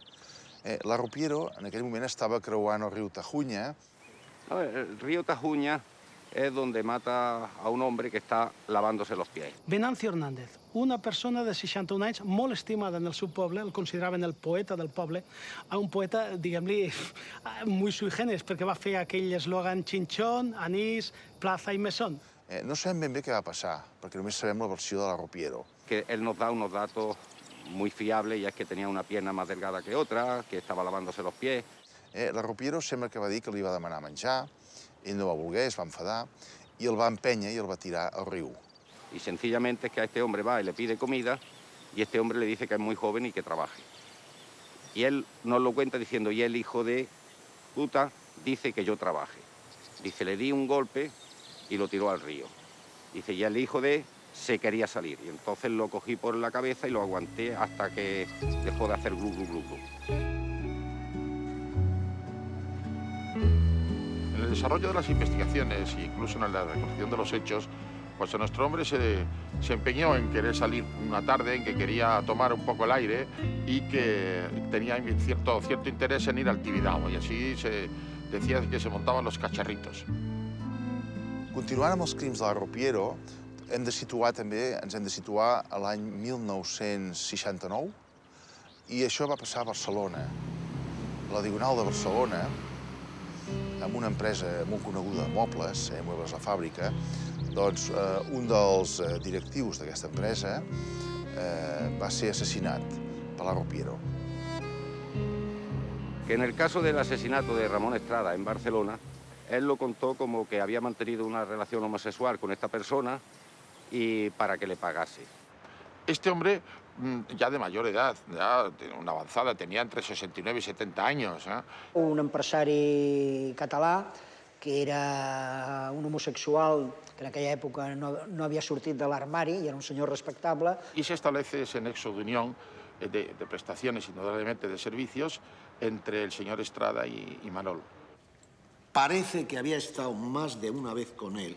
La Rupiero en aquell moment estava creuant el riu Tajuña. El río Tajuña es donde mata a un hombre que está lavándose los pies. Venancio Hernández, una persona de 61 anys molt estimada en el seu poble, el consideraven el poeta del poble, un poeta, diguem-li, muy sui generis, perquè va fer aquell eslògan Chinchón, Anís, Plaza i Mesón. No sabem ben bé què va passar, perquè només sabem la versió de la Rupiero. Que él nos da unos datos muy fiables, y es que tenía una pierna más delgada que otra, que estaba lavándose los pies. La Rupiero sembla que va dir que li va demanar menjar, ell no va voler, es va enfadar, i el va empènyer i el va tirar al riu. Y sencillamente es que a este hombre va y le pide comida, y este hombre le dice que es muy joven y que trabaje. Y él nos lo cuenta diciendo, y el hijo de puta dice que yo trabaje. Dice, le di un golpe y lo tiró al río. Dice, y el hijo de se quería salir. Y entonces lo cogí por la cabeza y lo aguanté hasta que dejó de hacer glu, glu, glu, glu. En el desarrollo de las investigaciones e incluso en la reconstrucción de los hechos, pues nuestro hombre se empeñó en querer salir una tarde, en que quería tomar un poco el aire y que tenía cierto interés en ir al Tibidabo. Y así se decía que se montaban los cacharritos. Continuant amb els crims de la Rupiero, ens hem de situar a l'any 1969, i això va passar a Barcelona. A la Diagonal de Barcelona, amb una empresa molt coneguda de mobles, Muebles La Fàbrica, doncs un dels directius d'aquesta empresa va ser assassinat per la Rupiero. Que en el caso del asesinato de Ramón Estrada en Barcelona, él lo contó como que había mantenido una relación homosexual con esta persona y para que le pagase. Este hombre, ya de mayor edad, ya una avanzada, tenía entre 69 y 70 años. Un empresari català que era un homosexual que en aquella època no havia sortit de l'armari i era un senyor respectable. Y se establece ese nexo de unión de prestaciones, indudablemente de servicios, entre el señor Estrada y Manolo. Parece que había estado más de una vez con él.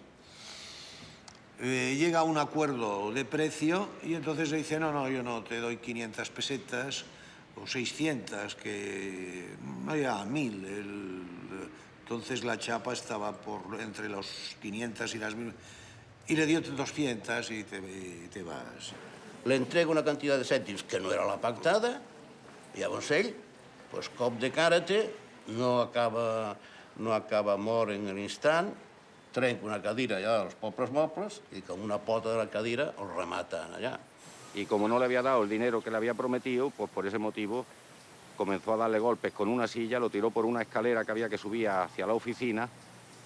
Llega a un acuerdo de precio y entonces le dice, no, yo no te doy 500 pesetas o 600, que no llega a 1000. Entonces la chapa estaba entre los 500 y las 1000. Y le dio 200 y te vas. Le entrega una cantidad de cèntims que no era la pactada, i llavors ell, pues, cop de càrate, no acaba mort en l'instant, trenca una cadira allà als pobres mobles i com una pota de la cadira el rematen allà. Y como no le había dado el dinero que le había prometido, pues por ese motivo comenzó a darle golpes con una silla, lo tiró por una escalera que había que subir hacia la oficina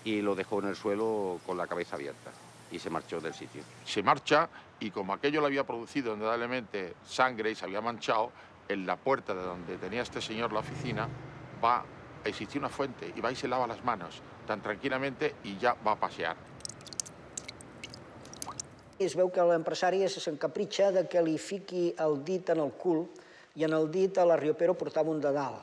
y lo dejó en el suelo con la cabeza abierta y se marchó del sitio. Se marcha y como aquello le había producido indudablemente sangre y se había manchado, en la puerta de donde tenía este señor la oficina va a existir una fuente y va y se lava las manos tan tranquilamente y ya va a pasear. Es veu que l'empresari s'encapritxa de que li fiqui el dit en el cul i en el dit a la Riopero portava un dedal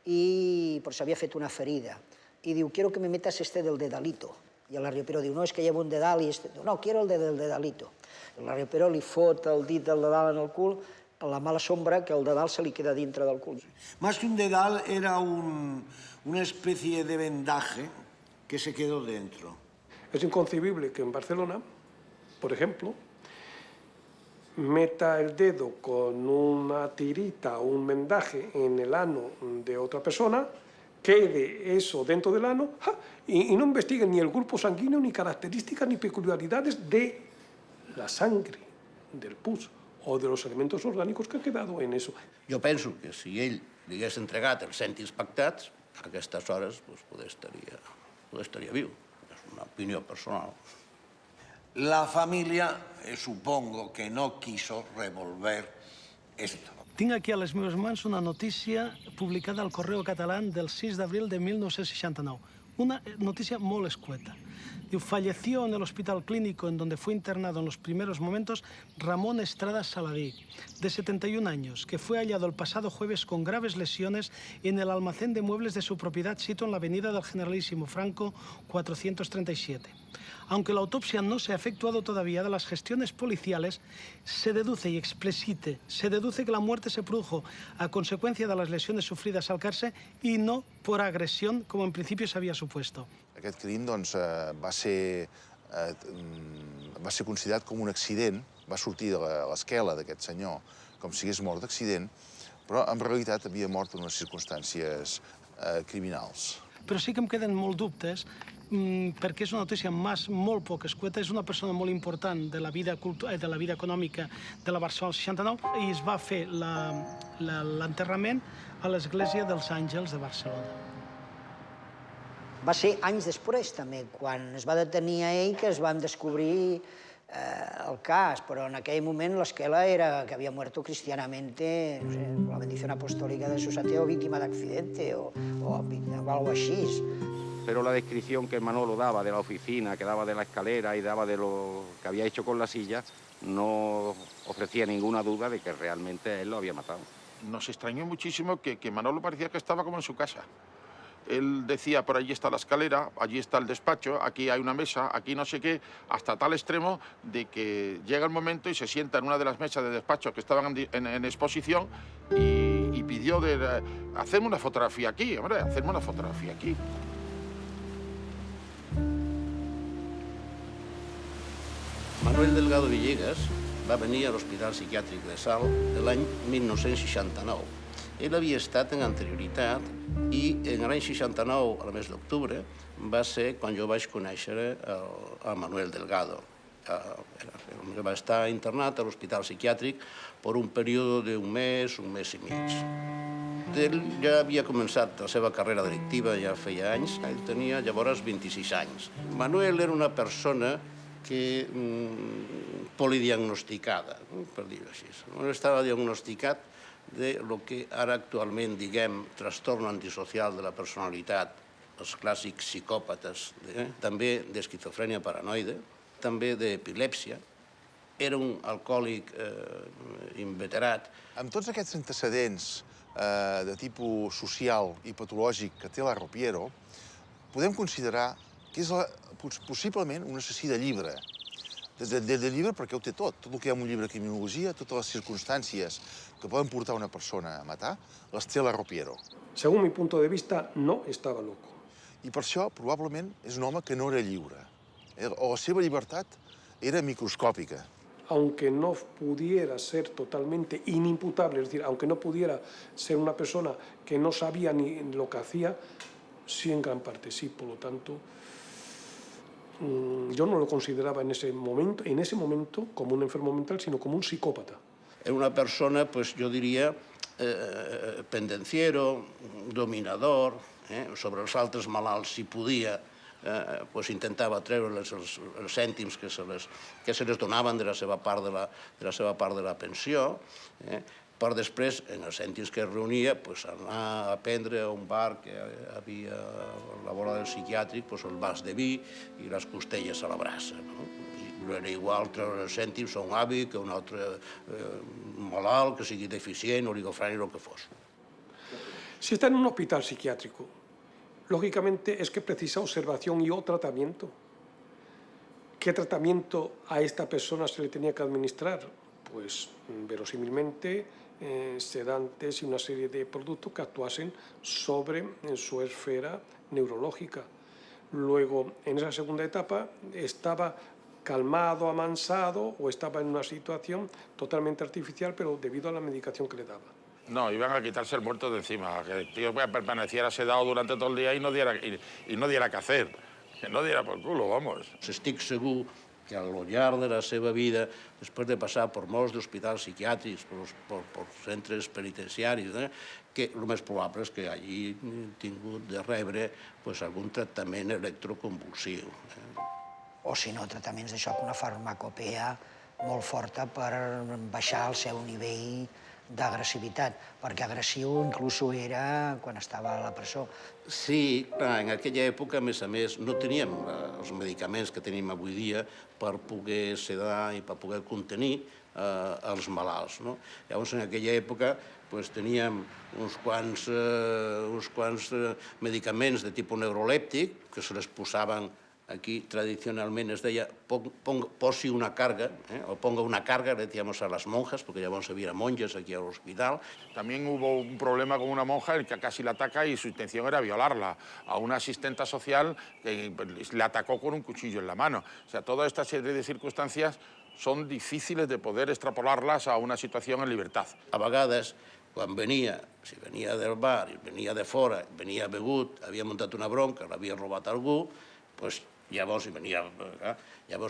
i per això havia fet una ferida. I diu, quiero que me metas este del dedalito. I la Riopero diu, no, es que llevo un dedal i este... No, quiero el del dedalito. I la Riopero li fot el dit del dedal en el cul, a la mala sombra que el dedal se li queda dintre del cul. Más que un dedal era una especie de vendaje ¿Qué se quedó dentro? Es inconcebible que en Barcelona, por ejemplo, meta el dedo con una tirita o un vendaje en el ano de otra persona, quede eso dentro del ano y no investiguen ni el grupo sanguíneo, ni características, ni peculiaridades de la sangre, del pus o de los elementos orgánicos que han quedado en eso. Jo penso que si ell li hagués entregat els cèntims pactats, a aquestes hores poder estaria viu. És una opinió personal. La familia, supongo que no quiso revolver esto. Tinc aquí a les meves mans una notícia publicada al Correo Català del 6 d'abril de 1969. Una noticia molt escueta. Diu, falleció en el hospital clínico en donde fue internado en los primeros momentos Ramón Estrada Saladí, de 71 años, que fue hallado el pasado jueves con graves lesiones en el almacén de muebles de su propiedad situado en la avenida del Generalísimo Franco 437. Aunque la autopsia no se ha efectuado todavía de las gestiones policiales, se deduce y explicite, se deduce que la muerte se produjo a consecuencia de las lesiones sufridas al caerse y no por agresión, como en principio se había supuesto. Aquest crim doncs, va ser considerat com un accident, va sortir de l'esquela d'aquest senyor com si hagués mort d'accident, però en realitat havia mort en unes circumstàncies criminals. Però sí que em queden molt dubtes, perquè és una notícia molt poc escueta, és una persona molt important de la vida econòmica de la Barcelona 69 i es va fer l'enterrament a l'església dels Àngels de Barcelona. Va ser anys després, també, quan es va detenir a ell, que es van descobrir el cas, però en aquell moment l'esquela era que había muerto cristianamente, no sé, la bendición apostólica de su sateo, víctima de accidente o algo así. Pero la descripción que Manolo daba de la oficina, que daba de la escalera y daba de lo que había hecho con la silla, no ofrecía ninguna duda de que realmente él lo había matado. Nos extrañó muchísimo que Manolo parecía que estaba como en su casa. Él decía, por allí está la escalera, allí está el despacho, aquí hay una mesa, aquí no sé qué, hasta tal extremo de que llega el momento y se sienta en una de las mesas de despacho que estaban en exposición y pidió hacerme una fotografía aquí, hombre, hacerme una fotografía aquí. Manuel Delgado Villegas va venir a l'Hospital Psiquiàtric de Salt l'any 1969. Ell havia estat en anterioritat i en l'any 69, al mes d'octubre, va ser quan jo vaig conèixer a Manuel Delgado. Va estar internat a l'Hospital Psiquiàtric per un període d'un mes i mig. Ell ja havia començat la seva carrera delictiva, ja feia anys, ell tenia llavors 26 anys. Manuel era una persona polidiagnosticada, per dir-ho així. Estava diagnosticat de lo que ara actualment diguem trastorn antisocial de la personalitat, els clàssics psicòpates, també d'esquizofrènia paranoide, també d'epilèpsia. Era un alcohòlic inveterat. Amb tots aquests antecedents de tipus social i patològic que té la Ropiero, podem considerar que és possiblement un assassí de llibre. De llibre perquè ho té tot. Tot el que hi ha en un llibre de criminologia, totes les circumstàncies que poden portar una persona a matar, les té la Ropiero. Según mi punto de vista, no estava loco. I per això, probablement, és un home que no era lliure. O la seva llibertat era microscòpica. Aunque no pudiera ser totalmente inimputable, es decir, aunque no pudiera ser una persona que no sabía ni lo que hacía, sí en gran parte sí, por lo tanto, yo no lo consideraba en ese momento como un enfermo mental, sino como un psicópata. Era una persona, pues yo diría, pendenciero, dominador, sobre els altres malalts, si podia, pues intentava treure'ls els cèntims que se les donaven de la seva part de la pensió, per després, en els cèntims que es reunia, anar a prendre a un bar que havia a la vora del psiquiàtric el vas de vi i les costelles a la brasa. No era igual treure els cèntims a un avi que a un altre malalt que sigui deficient, oligofrènic o el que fos. Si está en un hospital psiquiátrico, lógicamente es que precisa observación y o tratamiento. ¿Qué tratamiento a esta persona se le tenía que administrar? Pues verosímilmente sedantes y una serie de productos que actuasen sobre su esfera neurológica. Luego, en esa segunda etapa, estaba calmado, amansado, o estaba en una situación totalmente artificial, pero debido a la medicación que le daba. No, iban a quitarse el muerto de encima, que el tío permaneciera sedado durante todo el dia i no diera que hacer, que no diera por culo, vamos. Estic segur que al llarg de la seva vida, després de passar per molts hospitals psiquiàtrics, per centres penitenciaris, que el més probable és que hagi tingut de rebre algun tractament electroconvulsiu. O si no, tractaments d'això, una farmacopea molt forta per baixar el seu nivell d'agressivitat, perquè agressiu inclús era quan estava a la presó. Sí, clar, en aquella època, a més, no teníem els medicaments que tenim avui dia per poder sedar i per poder contenir els malalts. Llavors, en aquella època, teníem uns quants medicaments de tipus neurolèptic que se les posaven. Aquí tradicionalment es deia posi una carga, o ponga una carga, le decíamos a las monjas, porque llavors había monjas aquí al hospital. También hubo un problema con una monja, el que casi la ataca y su intención era violarla. A una asistenta social que le atacó con un cuchillo en la mano. O sea, toda esta serie de circunstancias son difíciles de poder extrapolarlas a una situación en libertad. A vegades, quan venia, si venia del bar, venia de fora, venia begut, havia muntat una bronca, l'havia robat algú, llavors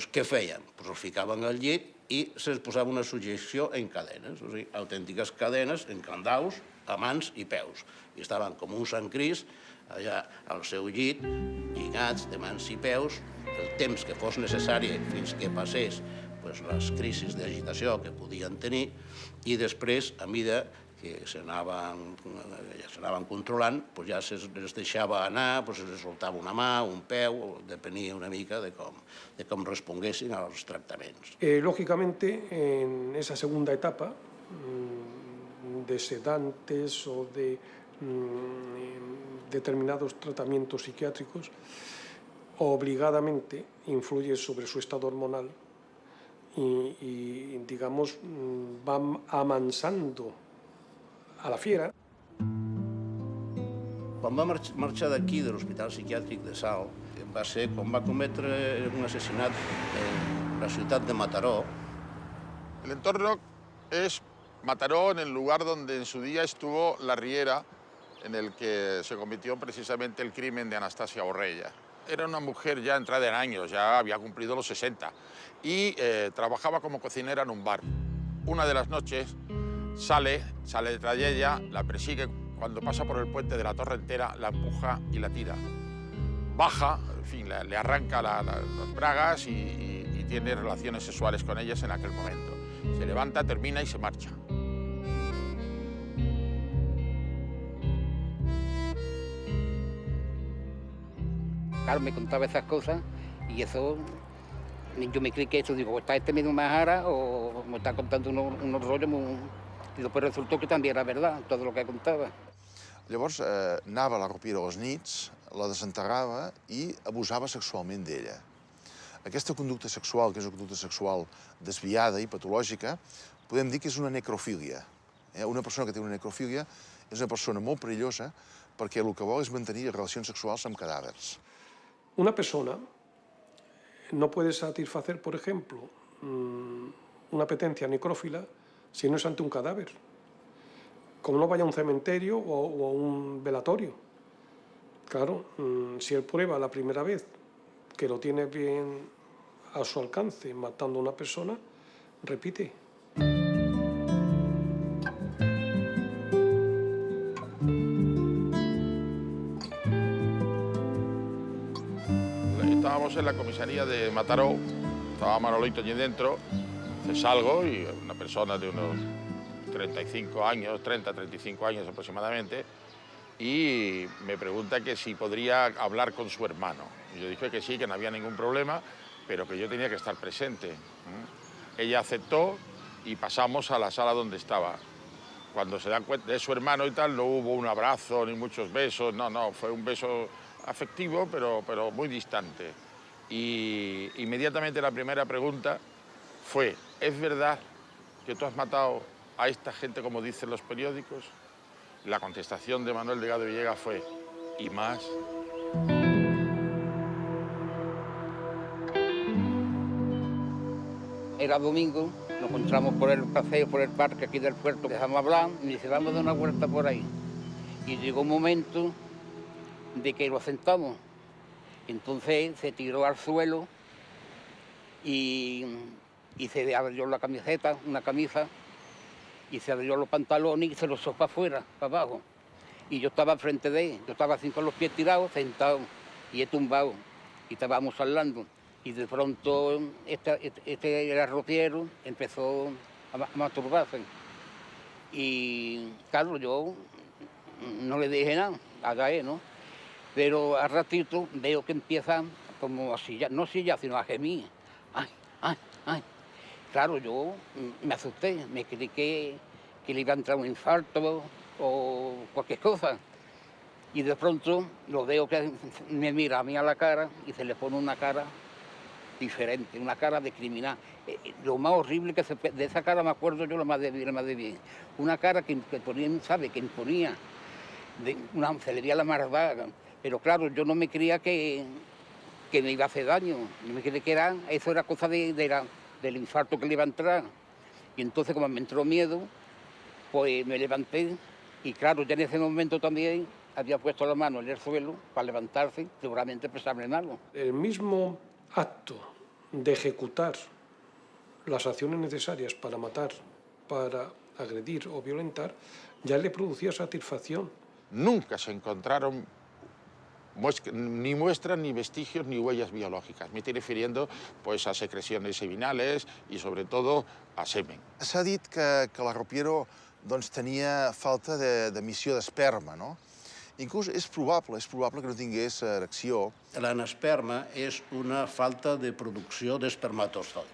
què feien? Els ficaven al llit i se'ls posava una subjecció en cadenes, o sigui, autèntiques cadenes, en candaus, a mans i peus. I estaven com un Sant Crist allà al seu llit, lligats de mans i peus, el temps que fos necessari fins que passés les crisis d'agitació que podien tenir, i després, a mida que s'anaven controlant, ja se'ls deixava anar, se'ls soltava una mà, un peu, depenia una mica de com responguessin als tractaments. Lógicamente, en esa segunda etapa de sedantes o de determinados tratamientos psiquiátricos, obligadamente influye sobre su estado hormonal y digamos, va amansando a la fiera. Quan va marxar d'aquí, de l'Hospital Psiquiàtric de Salt, va ser quan va cometre un assassinat en la ciutat de Mataró. El entorno es Mataró, en el lugar donde en su día estuvo la riera en el que se cometió precisamente el crimen de Anastasia Borrella. Era una mujer ya entrada en años, ya había cumplido los 60, y trabajaba como cocinera en un bar. Una de las noches sale detrás de ella, la persigue, cuando pasa por el puente de la Torrentera, la empuja y la tira. Baja, en fin, le arranca las bragas y tiene relaciones sexuales con ellas en aquel momento. Se levanta, termina y se marcha. Claro, me contaba esas cosas y eso, yo me creí que eso, digo, está este medio majara o me está contando unos rollos muy... I després resultó que també era verdad, tot el que contava. Llavors anava a la Rovira a les nits, la desenterrava i abusava sexualment d'ella. Aquesta conducta sexual, que és una conducta sexual desviada i patològica, podem dir que és una necrofília. Una persona que té una necrofília és una persona molt perillosa perquè el que vol és mantenir relacions sexuals amb cadàvers. Una persona no puede satisfacer, por ejemplo, una apetencia necrófila si no es ante un cadáver, como no vaya a un cementerio o a un velatorio. Claro, si él prueba la primera vez que lo tiene bien a su alcance matando a una persona, repite. Estábamos en la comisaría de Mataró, estaba Manolito allí dentro. Salgo y una persona de unos 35 años, 35 años aproximadamente, y me pregunta que si podría hablar con su hermano. Y yo dije que sí, que no había ningún problema, pero que yo tenía que estar presente. Ella aceptó y pasamos a la sala donde estaba. Cuando se dan cuenta de su hermano y tal, no hubo un abrazo ni muchos besos, no, fue un beso afectivo, pero muy distante. Y inmediatamente la primera pregunta fue: ¿es verdad que tú has matado a esta gente como dicen los periódicos? La contestación de Manuel Delgado Villegas fue: ¿y más? era domingo, nos encontramos por el paseo, por el parque aquí del puerto, dejamos hablar y me dice, vamos a dar una vuelta por ahí. Y llegó un momento de que lo sentamos. Entonces se tiró al suelo y se abrió la camiseta, una camisa, y se abrió los pantalones y se los echó para afuera, para abajo. Y yo estaba frente de él, yo estaba así con los pies tirados, sentado, y he tumbado, y estábamos hablando. Y de pronto este garrotiero empezó a masturbarse. Y claro, yo no le dije nada, haga él, ¿no? Pero al ratito veo que empieza como así, no chillar, sino a gemir. Ay, ay, ay. Claro, yo me asusté, me creí que le iba a entrar un infarto o cualquier cosa. Y de pronto lo veo que me mira a mí a la cara y se le pone una cara diferente, una cara de criminal. Lo más horrible que de esa cara me acuerdo yo lo más de bien. Una cara que ponía, ¿sabe? Que imponía, se le veía la maldad. Pero claro, yo no me creía que me iba a hacer daño. Yo me creía que eso era cosa del infarto que le iba a entrar. Y entonces, como me entró miedo, pues me levanté. Y claro, ya en ese momento también había puesto la mano en el suelo para levantarse, seguramente pensarme en algo. El mismo acto de ejecutar las acciones necesarias para matar, para agredir o violentar, ya le producía satisfacción. Nunca se encontraron ni muestras, ni vestigios, ni huellas biológicas. Me estoy refiriendo pues, a secreciones seminales i, sobretot, a semen. S'ha dit que l'Arropiero doncs, tenia falta d'emissió d'esperma, no? Inclús és probable que no tingués erecció. L'anesperma és una falta de producció d'espermatozoides.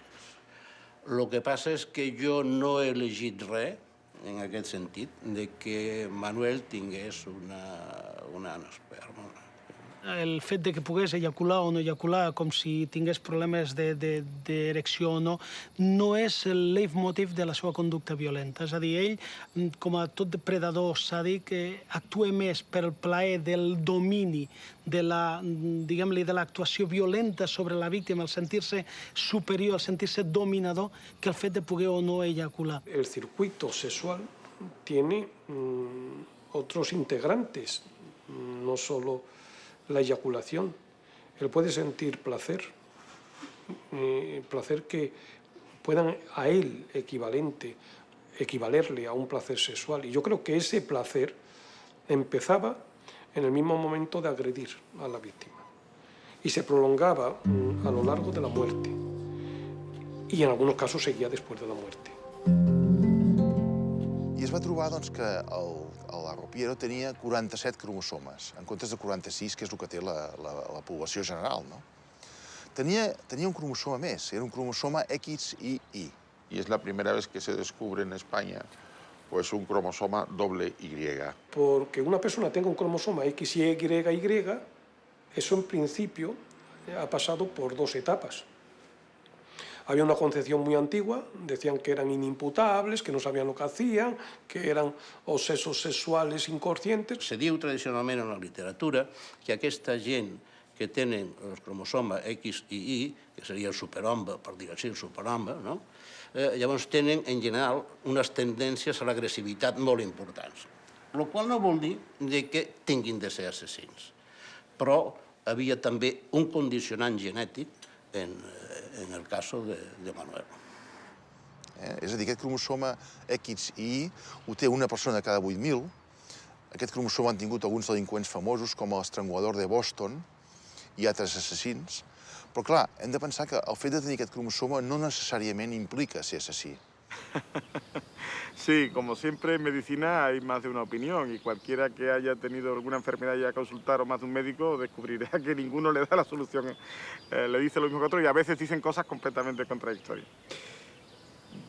El que passa és que jo no he elegit res, en aquest sentit, de que Manuel tingués una anesperma. El fet de que pogués ejacular o no ejacular, com si tingués problemes d'erecció o no, no és el leitmotiv de la seva conducta violenta. És a dir, ell, com a tot predador sàdic, actua més per el plaer del domini, de l'actuació violenta sobre la víctima, el sentir-se superior, el sentir-se dominador, que el fet de poder o no ejacular. El circuito sexual tiene otros integrantes, no solo la eyaculación. Él puede sentir placer, placer que puedan a él equivalerle a un placer sexual. Y yo creo que ese placer empezaba en el mismo momento de agredir a la víctima y se prolongaba a lo largo de la muerte y en algunos casos seguía después de la muerte. I es va trobar doncs, que l'Arropiero tenia 47 cromosomes, en comptes de 46, que és el que té la població general. No? Tenia un cromosoma més, era un cromosoma X y Y. Y es la primera vez que se descubre en España pues, un cromosoma doble Y. Porque una persona tenga un cromosoma X, Y, Y, eso en principio ha pasado por dos etapas. Había una concepción muy antigua, decían que eran inimputables, que no sabían lo que hacían, que eran obsesos sexuals inconscientes. Se diu tradicionalment en la literatura que aquesta gent que tenen els cromosomes X i Y, que seria el superhome, per dir així, el superhome, no? Llavors tenen, en general, unes tendències a l'agressivitat molt importants. El qual no vol dir que tinguin de ser assassins. Però havia també un condicionant genètic en el cas de Manuel. És a dir, aquest cromosoma X i Y ho té una persona cada 8.000. Aquest cromosoma han tingut alguns delinqüents famosos, com l'estrangulador de Boston i altres assassins. Però, clar, hem de pensar que el fet de tenir aquest cromosoma no necessàriament implica ser assassí. Sí, como siempre en medicina hay más de una opinión y cualquiera que haya tenido alguna enfermedad y haya consultado más de un médico descubrirá que ninguno le da la solución, le dice lo mismo que otro y a veces dicen cosas completamente contradictorias.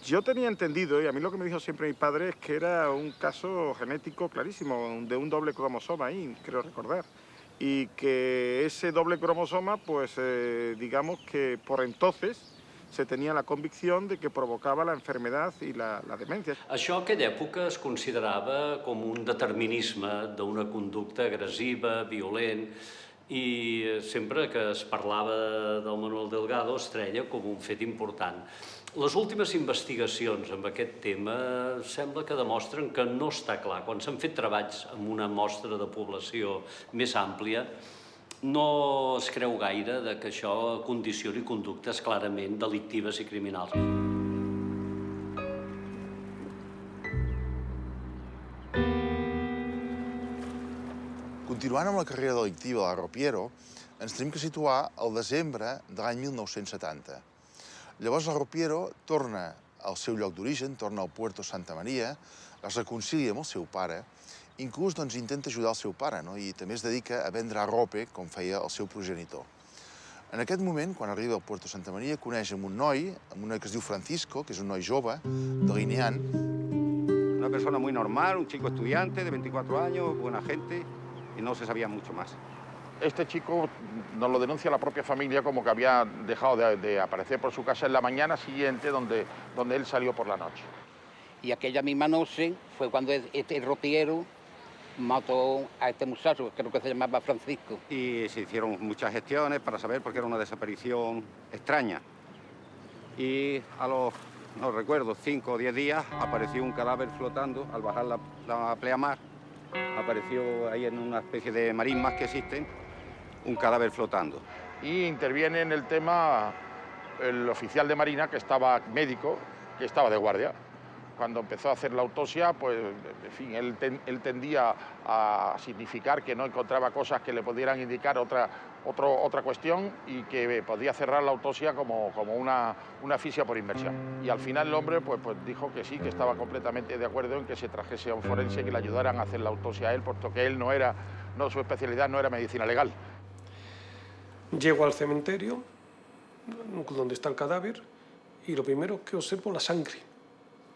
Yo tenía entendido, y a mí lo que me dijo siempre mi padre, es que era un caso genético clarísimo, de un doble cromosoma ahí, creo recordar. Y que ese doble cromosoma, pues digamos que por entonces se tenia la convicció de que provocava la enfermedad i la demència. Això a aquella època es considerava com un determinisme d'una conducta agressiva, violent, i sempre que es parlava del Manuel Delgado es treia com un fet important. Les últimes investigacions amb aquest tema sembla que demostren que no està clar. Quan s'han fet treballs amb una mostra de població més àmplia, no es creu gaire que això condicioni conductes clarament delictives i criminals. Continuant amb la carrera delictiva de la Ropiero, ens tenim que situar al desembre de l'any 1970. Llavors la Ropiero torna al seu lloc d'origen, torna al Puerto Santa Maria, es reconcilia amb el seu pare, inclús intenta ajudar el seu pare, i també es dedica a vendre arrope, com feia el seu progenitor. En aquest moment, quan arriba al Puerto Santa Maria, coneix un noi que es diu Francisco, que és un noi jove, delineant. Una persona muy normal, un chico estudiante de 24 años, buena gente, y no se sabía mucho más. Este chico nos lo denuncia la propia familia como que había dejado de aparecer por su casa en la mañana siguiente donde él salió por la noche. Y aquella misma noche fue cuando este ropiero mató a este muchacho, creo que se llamaba Francisco. Y se hicieron muchas gestiones para saber por qué era una desaparición extraña. Y a los, no recuerdo, 5 o 10 días apareció un cadáver flotando al bajar la pleamar. Apareció ahí en una especie de marismas que existen, un cadáver flotando. Y interviene en el tema el oficial de Marina, que estaba médico, que estaba de guardia. Cuando empezó a hacer la autopsia, pues, en fin, él tendía a significar que no encontraba cosas que le pudieran indicar otra cuestión y que podía cerrar la autopsia como una asfixia por inmersión. Y al final el hombre pues dijo que sí, que estaba completamente de acuerdo en que se trajese a un forense que le ayudaran a hacer la autopsia a él, puesto que él su especialidad no era medicina legal. Llego al cementerio, donde está el cadáver, y lo primero que observo la sangre.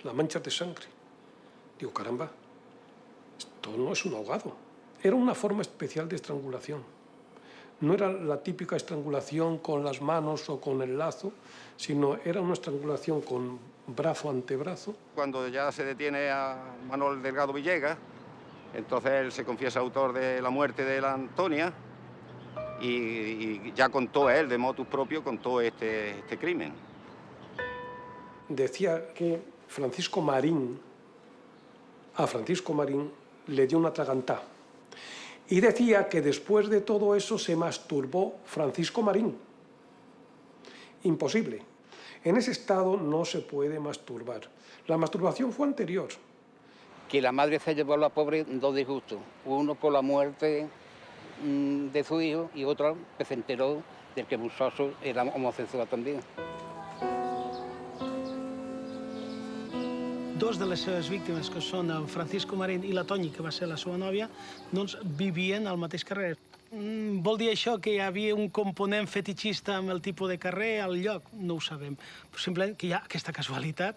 Las manchas de sangre. Digo, caramba, esto no es un ahogado. Era una forma especial de estrangulación. No era la típica estrangulación con las manos o con el lazo, sino era una estrangulación con brazo antebrazo. Cuando ya se detiene a Manuel Delgado Villegas, entonces él se confiesa autor de la muerte de la Antonia y ya contó él, de motus propio, contó este crimen. Decía que a Francisco Marín le dio una atragantada. Y decía que después de todo eso se masturbó Francisco Marín. Imposible. En ese estado no se puede masturbar. La masturbación fue anterior. Que la madre se llevó a la pobre dos disgustos. Uno por la muerte de su hijo y otro que se enteró de que el muchacho era homosexual también. Dos de les seves víctimes, que són el Francisco Marín i la Toñi, que va ser la seva nòvia, doncs vivien al mateix carrer. Vol dir això que hi havia un component fetichista amb el tipus de carrer al lloc? No ho sabem. Simplement que hi ha aquesta casualitat.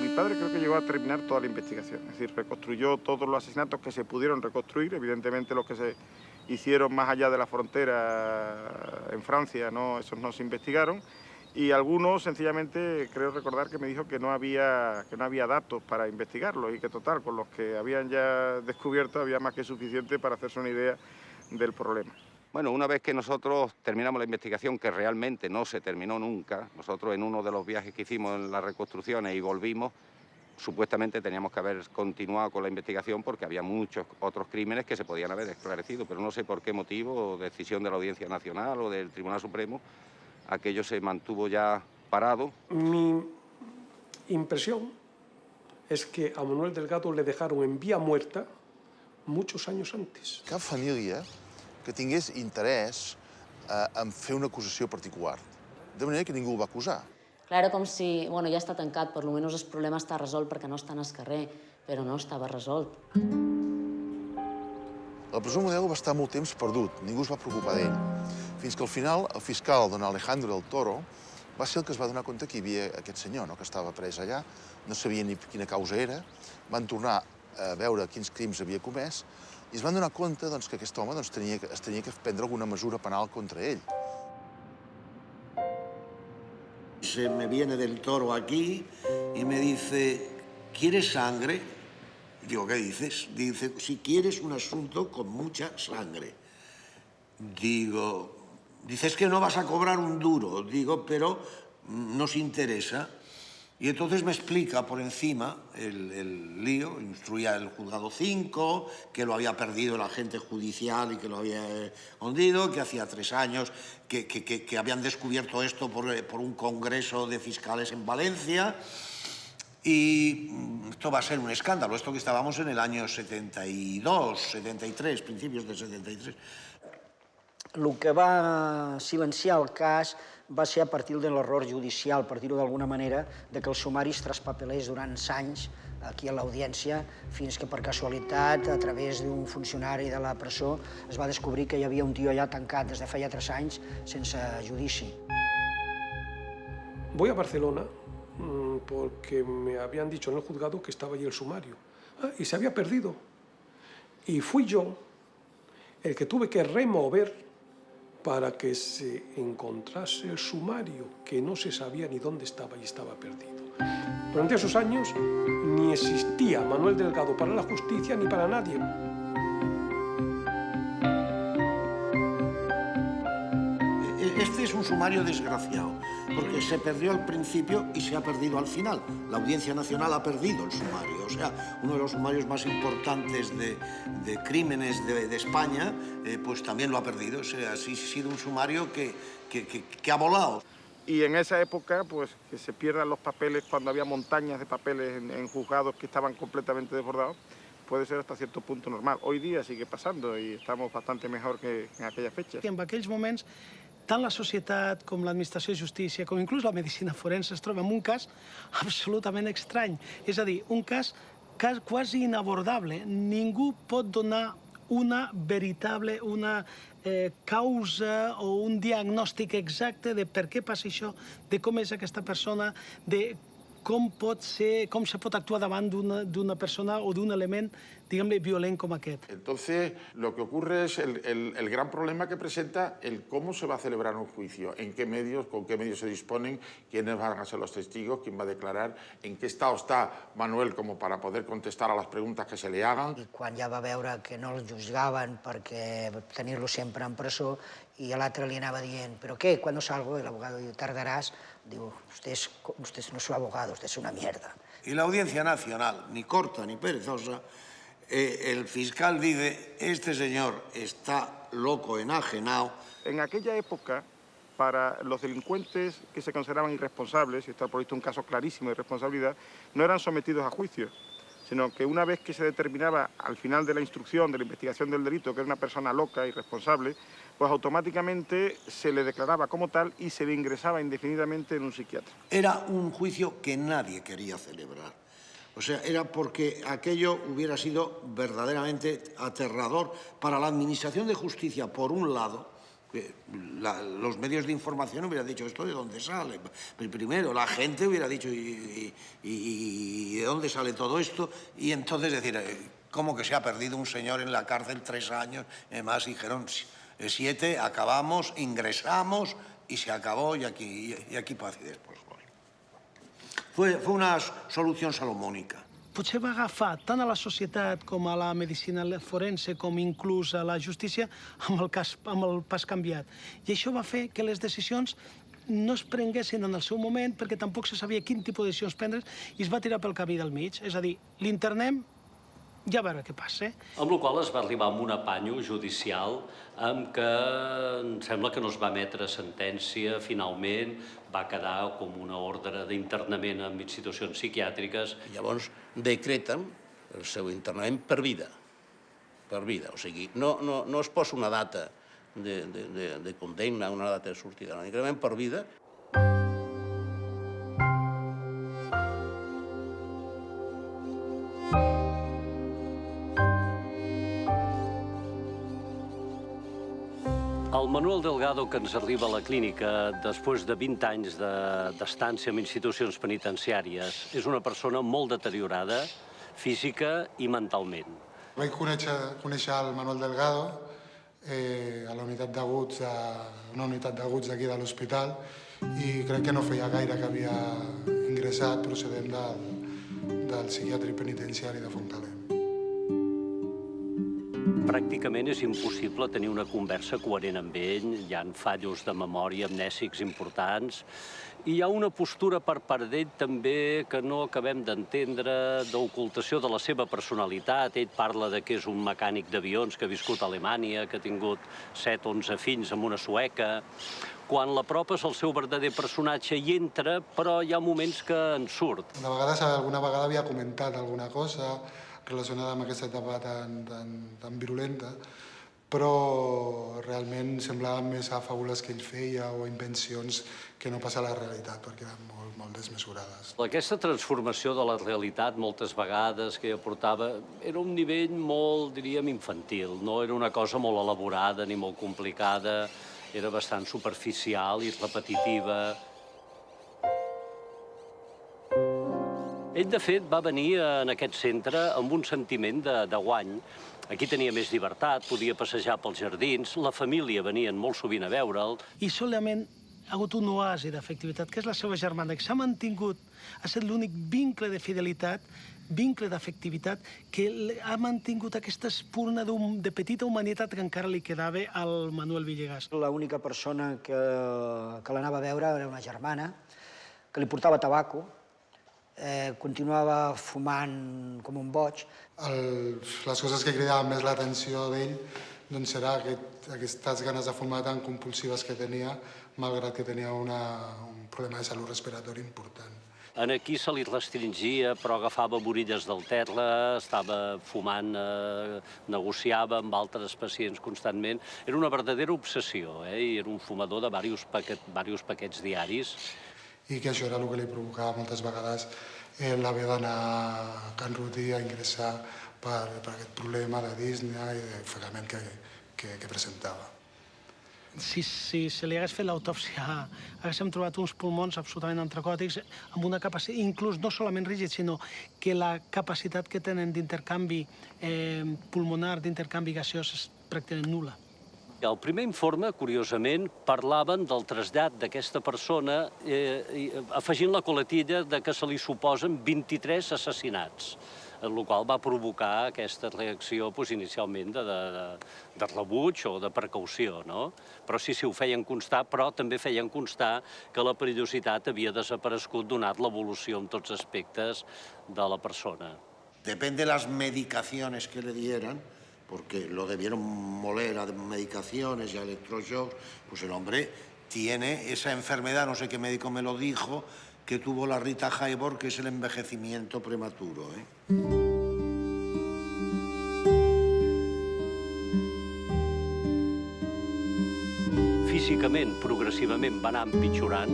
Mi padre creo que llegó a terminar toda la investigación, es decir, reconstruyó todos los asesinatos que se pudieron reconstruir, evidentemente los que se hicieron más allá de la frontera en Francia, esos no se investigaron, y algunos sencillamente creo recordar que me dijo que no había datos para investigarlos y que total, con los que habían ya descubierto había más que suficiente para hacerse una idea del problema. Bueno, una vez que nosotros terminamos la investigación, que realmente no se terminó nunca, nosotros en uno de los viajes que hicimos en las reconstrucciones y volvimos, supuestamente teníamos que haber continuado con la investigación porque había muchos otros crímenes que se podían haber esclarecido, pero no sé por qué motivo, o decisión de la Audiencia Nacional o del Tribunal Supremo, aquello se mantuvo ya parado. Mi impresión es que a Manuel Delgado le dejaron en vía muerta muchos años antes. Cap família que tingués interès en fer una acusació particular, de manera que ningú el va acusar. Clar, era com si, bueno, ja està tancat, per almenys el problema està resolt perquè no està en el carrer, però no estava resolt. La presó Modelo va estar molt temps perdut, ningú es va preocupar d'ell, fins que al final el fiscal, don Alejandro del Toro, va ser el que es va donar compte que hi havia aquest senyor, que estava pres allà, no sabia ni quina causa era, van tornar a veure quins crims havia comès i es van donar compte que aquest home es tenia que prendre alguna mesura penal contra ell. Se me viene del Toro aquí y me dice, ¿quieres sangre? Digo, ¿qué dices? Dice, si quieres un asunto con mucha sangre. Digo, dices que no vas a cobrar un duro, digo, pero nos interesa. Y entonces me explica por encima el lío, instruía el juzgado 5, que lo había perdido el agente judicial y que lo había hundido, que hacía 3 años que habían descubierto esto por un congreso de fiscales en Valencia. Y esto va a ser un escándalo, esto que estábamos en el año 72, 73, principios del 73. El que va silenciar el cas va ser a partir de l'error judicial, per dir-ho d'alguna manera, de que el sumari es traspapelés durant anys aquí a l'audiència, fins que per casualitat, a través d'un funcionari de la presó, es va descobrir que hi havia un tio allà tancat des de feia 3 anys sense judici. Voy a Barcelona porque me habían dicho en el juzgado que estaba allí el sumario. Y se había perdido. Y fui yo el que tuve que remover para que se encontrase el sumario, que no se sabía ni dónde estaba y estaba perdido. Durante esos años ni existía Manuel Delgado para la justicia ni para nadie. Este es un sumario desgraciado, porque se perdió al principio y se ha perdido al final. La Audiencia Nacional ha perdido el sumario, o sea, uno de los sumarios más importantes de crímenes de España, pues también lo ha perdido. O sea, ha sido un sumario que ha volado. Y en esa época, pues, que se pierdan los papeles cuando había montañas de papeles en juzgados que estaban completamente desbordados, puede ser hasta cierto punto normal. Hoy día sigue pasando y estamos bastante mejor que en aquella fecha. En aquells moments, tant la societat com l'administració de justícia, com inclús la medicina forense, es troba en un cas absolutament estrany. És a dir, un cas quasi inabordable. Ningú pot donar una veritable, una causa o un diagnòstic exacte de per què passa això, de com és aquesta persona, de com se pot actuar davant d'una persona o d'un element, diguem-ne, violent com aquest. Entonces, lo que ocurre es el gran problema que presenta el cómo se va a celebrar un juicio, en qué medios, con qué medios se disponen, quiénes van a ser los testigos, quién va a declarar, en qué estado está Manuel como para poder contestar a las preguntas que se le hagan. I quan ja va veure que no el juzgaven perquè tenir-lo sempre en presó, i l'altre li anava dient, ¿pero qué? ¿Cuándo salgo? Y el abogado diu, tardarás. Diu, usted no es su abogado, usted es una mierda. Y la Audiencia Nacional, ni corta ni perezosa, el fiscal dice, este señor está loco, enajenado. En aquella época, para los delincuentes que se consideraban irresponsables, y está por visto un caso clarísimo de irresponsabilidad, no eran sometidos a juicio, sino que una vez que se determinaba al final de la instrucción, de la investigación del delito, que era una persona loca, irresponsable, pues automáticamente se le declaraba como tal y se le ingresaba indefinidamente en un psiquiatra. Era un juicio que nadie quería celebrar. O sea, era porque aquello hubiera sido verdaderamente aterrador para la Administración de Justicia, por un lado. Los medios de información hubieran dicho, ¿esto de dónde sale? Primero, la gente hubiera dicho, ¿y de dónde sale todo esto? Y entonces decir, ¿cómo que se ha perdido un señor en la cárcel 3 años? Además dijeron, 7, acabamos, ingresamos y se acabó y aquí paz y después. Fue una solució salomònica. Potser va agafar tant a la societat com a la medicina forense com inclús a la justícia amb el pas canviat. I això va fer que les decisions no es prenguessin en el seu moment perquè tampoc se sabia quin tipus de decisions prendre i es va tirar pel camí del mig. És a dir, l'internem, ja a veure què passa. Amb la qual es va arribar a un apanyo judicial amb què em sembla que no es va emetre sentència finalment, va quedar com una ordre d'internament en institucions psiquiàtriques. Llavors decreten el seu internament per vida. Per vida. O sigui, no es posa una data de condemna, una data de sortida, l'increment per vida. El Manuel Delgado, que ens arriba a la clínica després de 20 anys d'estància en institucions penitenciàries, és una persona molt deteriorada, física i mentalment. Vaig conèixer el Manuel Delgado a la unitat d'aguts, una unitat d'aguts d'aquí de l'hospital, i crec que no feia gaire que havia ingressat procedent del psiquiàtric penitenciari de Fontaleem. Pràcticament és impossible tenir una conversa coherent amb ell, hi ha fallos de memòria amnèsics importants, i hi ha una postura per part d'ell també que no acabem d'entendre, d'ocultació de la seva personalitat. Ell parla de que és un mecànic d'avions que ha viscut a Alemanya, que ha tingut 7 o 11 fills amb una sueca. Quan l'apropes al seu verdader personatge hi entra, però hi ha moments que en surt. Alguna vegada havia comentat alguna cosa relacionada amb aquesta etapa tan virulenta, però realment semblaven més a faules que ell feia o invencions que no passa a la realitat, perquè eren molt desmesurades. Aquesta transformació de la realitat, moltes vegades, que aportava, era un nivell molt, diríem, infantil. No era una cosa molt elaborada ni molt complicada, era bastant superficial i repetitiva. Ell, de fet, va venir en aquest centre amb un sentiment de guany. Aquí tenia més llibertat, podia passejar pels jardins, la família venien molt sovint a veure'l. I solament ha hagut un oasi d'afectivitat, que és la seva germana, que s'ha mantingut, ha estat l'únic vincle de fidelitat, vincle d'afectivitat, que ha mantingut aquesta espurna de petita humanitat que encara li quedava al Manuel Villegas. L'única persona que l'anava a veure era una germana, que li portava tabaco, continuava fumant com un boig. Les coses que cridaven més l'atenció d'ell doncs era aquestes ganes de fumar tan compulsives que tenia, malgrat que tenia un problema de salut respiratori important. Aquí se li restringia, però agafava borilles del terra, estava fumant, negociava amb altres pacients constantment. Era una verdadera obsessió, i era un fumador de diversos paquets diaris. I que això era el que li provocava moltes vegades l'haver d'anar a Can Ruti a ingressar per aquest problema de dísnia i d'ofegament que presentava. Si se li hagués fet l'autòpsia, haguéssim trobat uns pulmons absolutament antracòtics amb una capacitat, inclús no solament rígid, sinó que la capacitat que tenen d'intercanvi pulmonar, d'intercanvi gaseós, és pràcticament nul·la. El primer informe, curiosament, parlaven del trasllat d'aquesta persona afegint la coletilla que se li suposen 23 assassinats, el qual va provocar aquesta reacció inicialment de rebuig o de precaució, no? Però sí, ho feien constar, però també feien constar que la perillositat havia desaparegut donat l'evolució en tots aspectes de la persona. Depende de las medicaciones que le dieran, porque lo debieron moler a medicaciones y a electroshocks, pues el hombre tiene esa enfermedad, no sé qué médico me lo dijo, que tuvo la Rita Hayworth, que es el envejecimiento prematuro. Físicament, progressivament, va anar empitjorant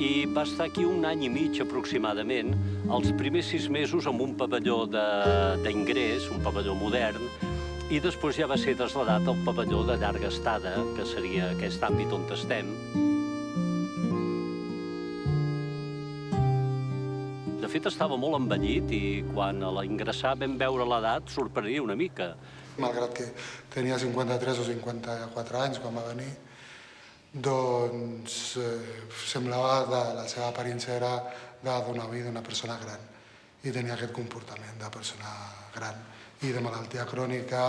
i va estar aquí 1 any i mig aproximadament, els primers 6 mesos amb un pavelló d'ingrés, un pavelló modern, i després ja va ser traslladat al pavelló de llarga estada, que seria aquest àmbit on estem. De fet, estava molt envellit i quan a l'ingressar vam veure l'edat sorprenia una mica. Malgrat que tenia 53 o 54 anys quan va venir, doncs semblava que la seva aparença era d'una vida d'una persona gran i tenia aquest comportament de persona gran i de malaltia crònica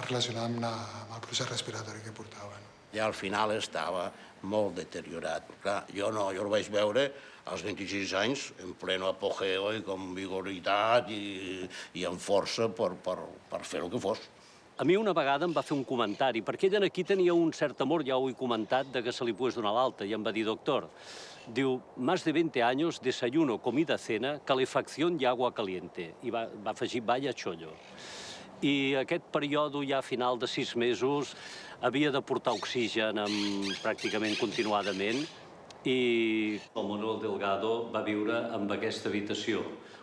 relacionada amb el procés respiratori que portaven. Ja al final estava molt deteriorat. Clar, jo no, jo el vaig veure als 26 anys, en pleno apogeo i amb vigoritat i amb força per fer el que fos. A mi una vegada em va fer un comentari, perquè ell aquí tenia un cert amor, ja ho he comentat, de que se li pogués donar l'alta, i em va dir, doctor, diu, más de 20 años, desayuno, comida, cena, calefacción y agua caliente. I va afegir, vaya chollo. I aquest període ja a final de 6 mesos havia de portar oxigen pràcticament continuadament i el Manuel Delgado va viure en aquesta habitació.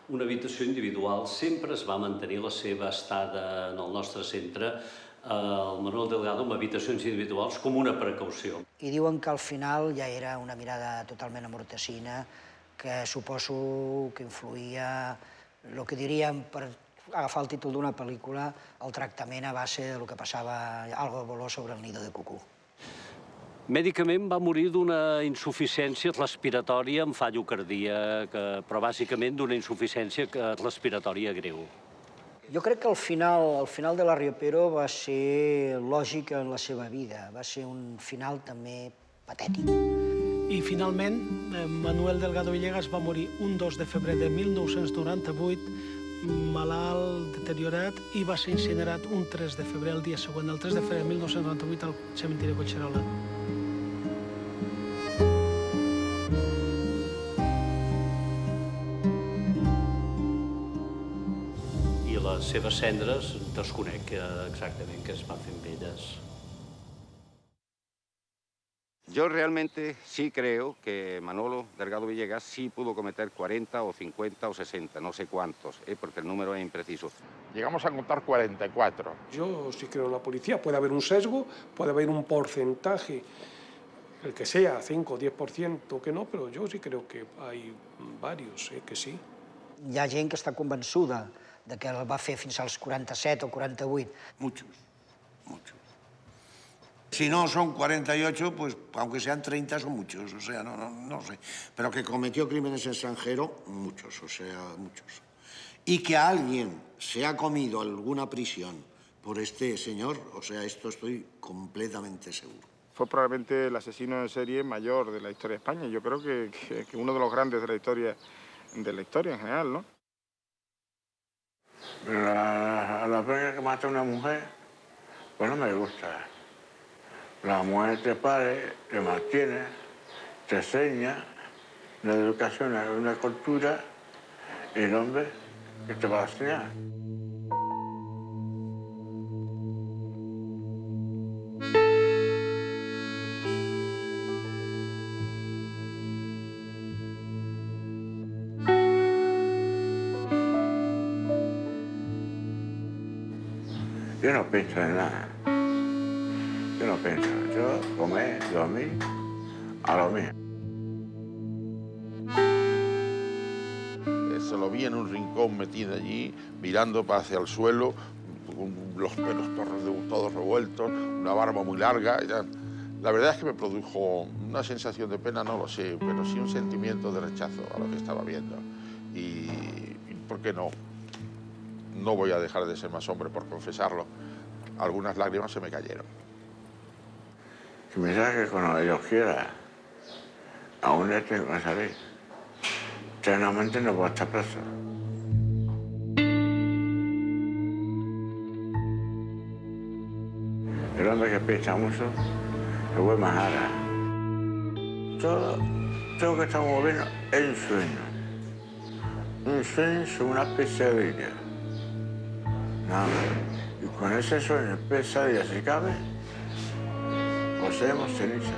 Una habitació individual, sempre es va mantenir la seva estada en el nostre centre, el Manuel Delgado, amb habitacions individuals, com una precaució. I diuen que al final ja era una mirada totalment amortecina, que suposo que influïa, el que diríem, per agafar el títol d'una pel·lícula, el tractament a base del que passava algo voló sobre el nido de cucú. Mèdicament va morir d'una insuficiència respiratòria amb fallo cardíac, però bàsicament d'una insuficiència respiratòria greu. Jo crec que el final de la Riopero va ser lògic en la seva vida, va ser un final també patètic. I finalment, Manuel Delgado Villegas va morir un 2 de febrer de 1998, malalt, deteriorat, i va ser incinerat un 3 de febrer, el dia següent, el 3 de febrer de 1998, al cementiri de Collserola. I les seves cendres desconec exactament què es va fer amb elles. Yo realmente sí creo que Manolo Delgado Villegas sí pudo cometer 40 o 50 o 60, no sé cuántos, porque el número es impreciso. Llegamos a contar 44. Yo sí creo en la policía. Puede haber un sesgo, puede haber un porcentaje, el que sea, 5 o 10% que no, pero yo sí creo que hay varios, que sí. Hi ha gent que està convençuda de que el va fer fins als 47 o 48. Muchos. Si no son 48, pues aunque sean 30 son muchos, o sea, no sé. Pero que cometió crímenes extranjeros, muchos, o sea, muchos. Y que alguien se ha comido alguna prisión por este señor, o sea, esto estoy completamente seguro. Fue probablemente el asesino en serie mayor de la historia de España. Yo creo que uno de los grandes de la historia en general, ¿no? A la pena que mata a una mujer, pues no me gusta. La mujer te pare, te mantiene, te enseña una educación, una cultura, y el hombre que te va a enseñar. Yo no pienso en nada. Yo no pienso. Yo comer, dormir, a lo mío. Se lo vi en un rincón metido allí, mirando hacia el suelo, con los pelos todos revueltos, una barba muy larga. La verdad es que me produjo una sensación de pena, no lo sé, pero sí un sentimiento de rechazo a lo que estaba viendo. Y ¿por qué no? No voy a dejar de ser más hombre por confesarlo. Algunas lágrimas se me cayeron. Que me saque cuando Dios quiera. Aún le tengo que salir. Eternamente no puedo estar preso. El hombre que piensa mucho se vuelve más ara. Todo lo que estamos viendo es un sueño. Un sueño es una pesadilla. Nada. Y con ese sueño, pesadilla, si cabe, poseemos ceniza.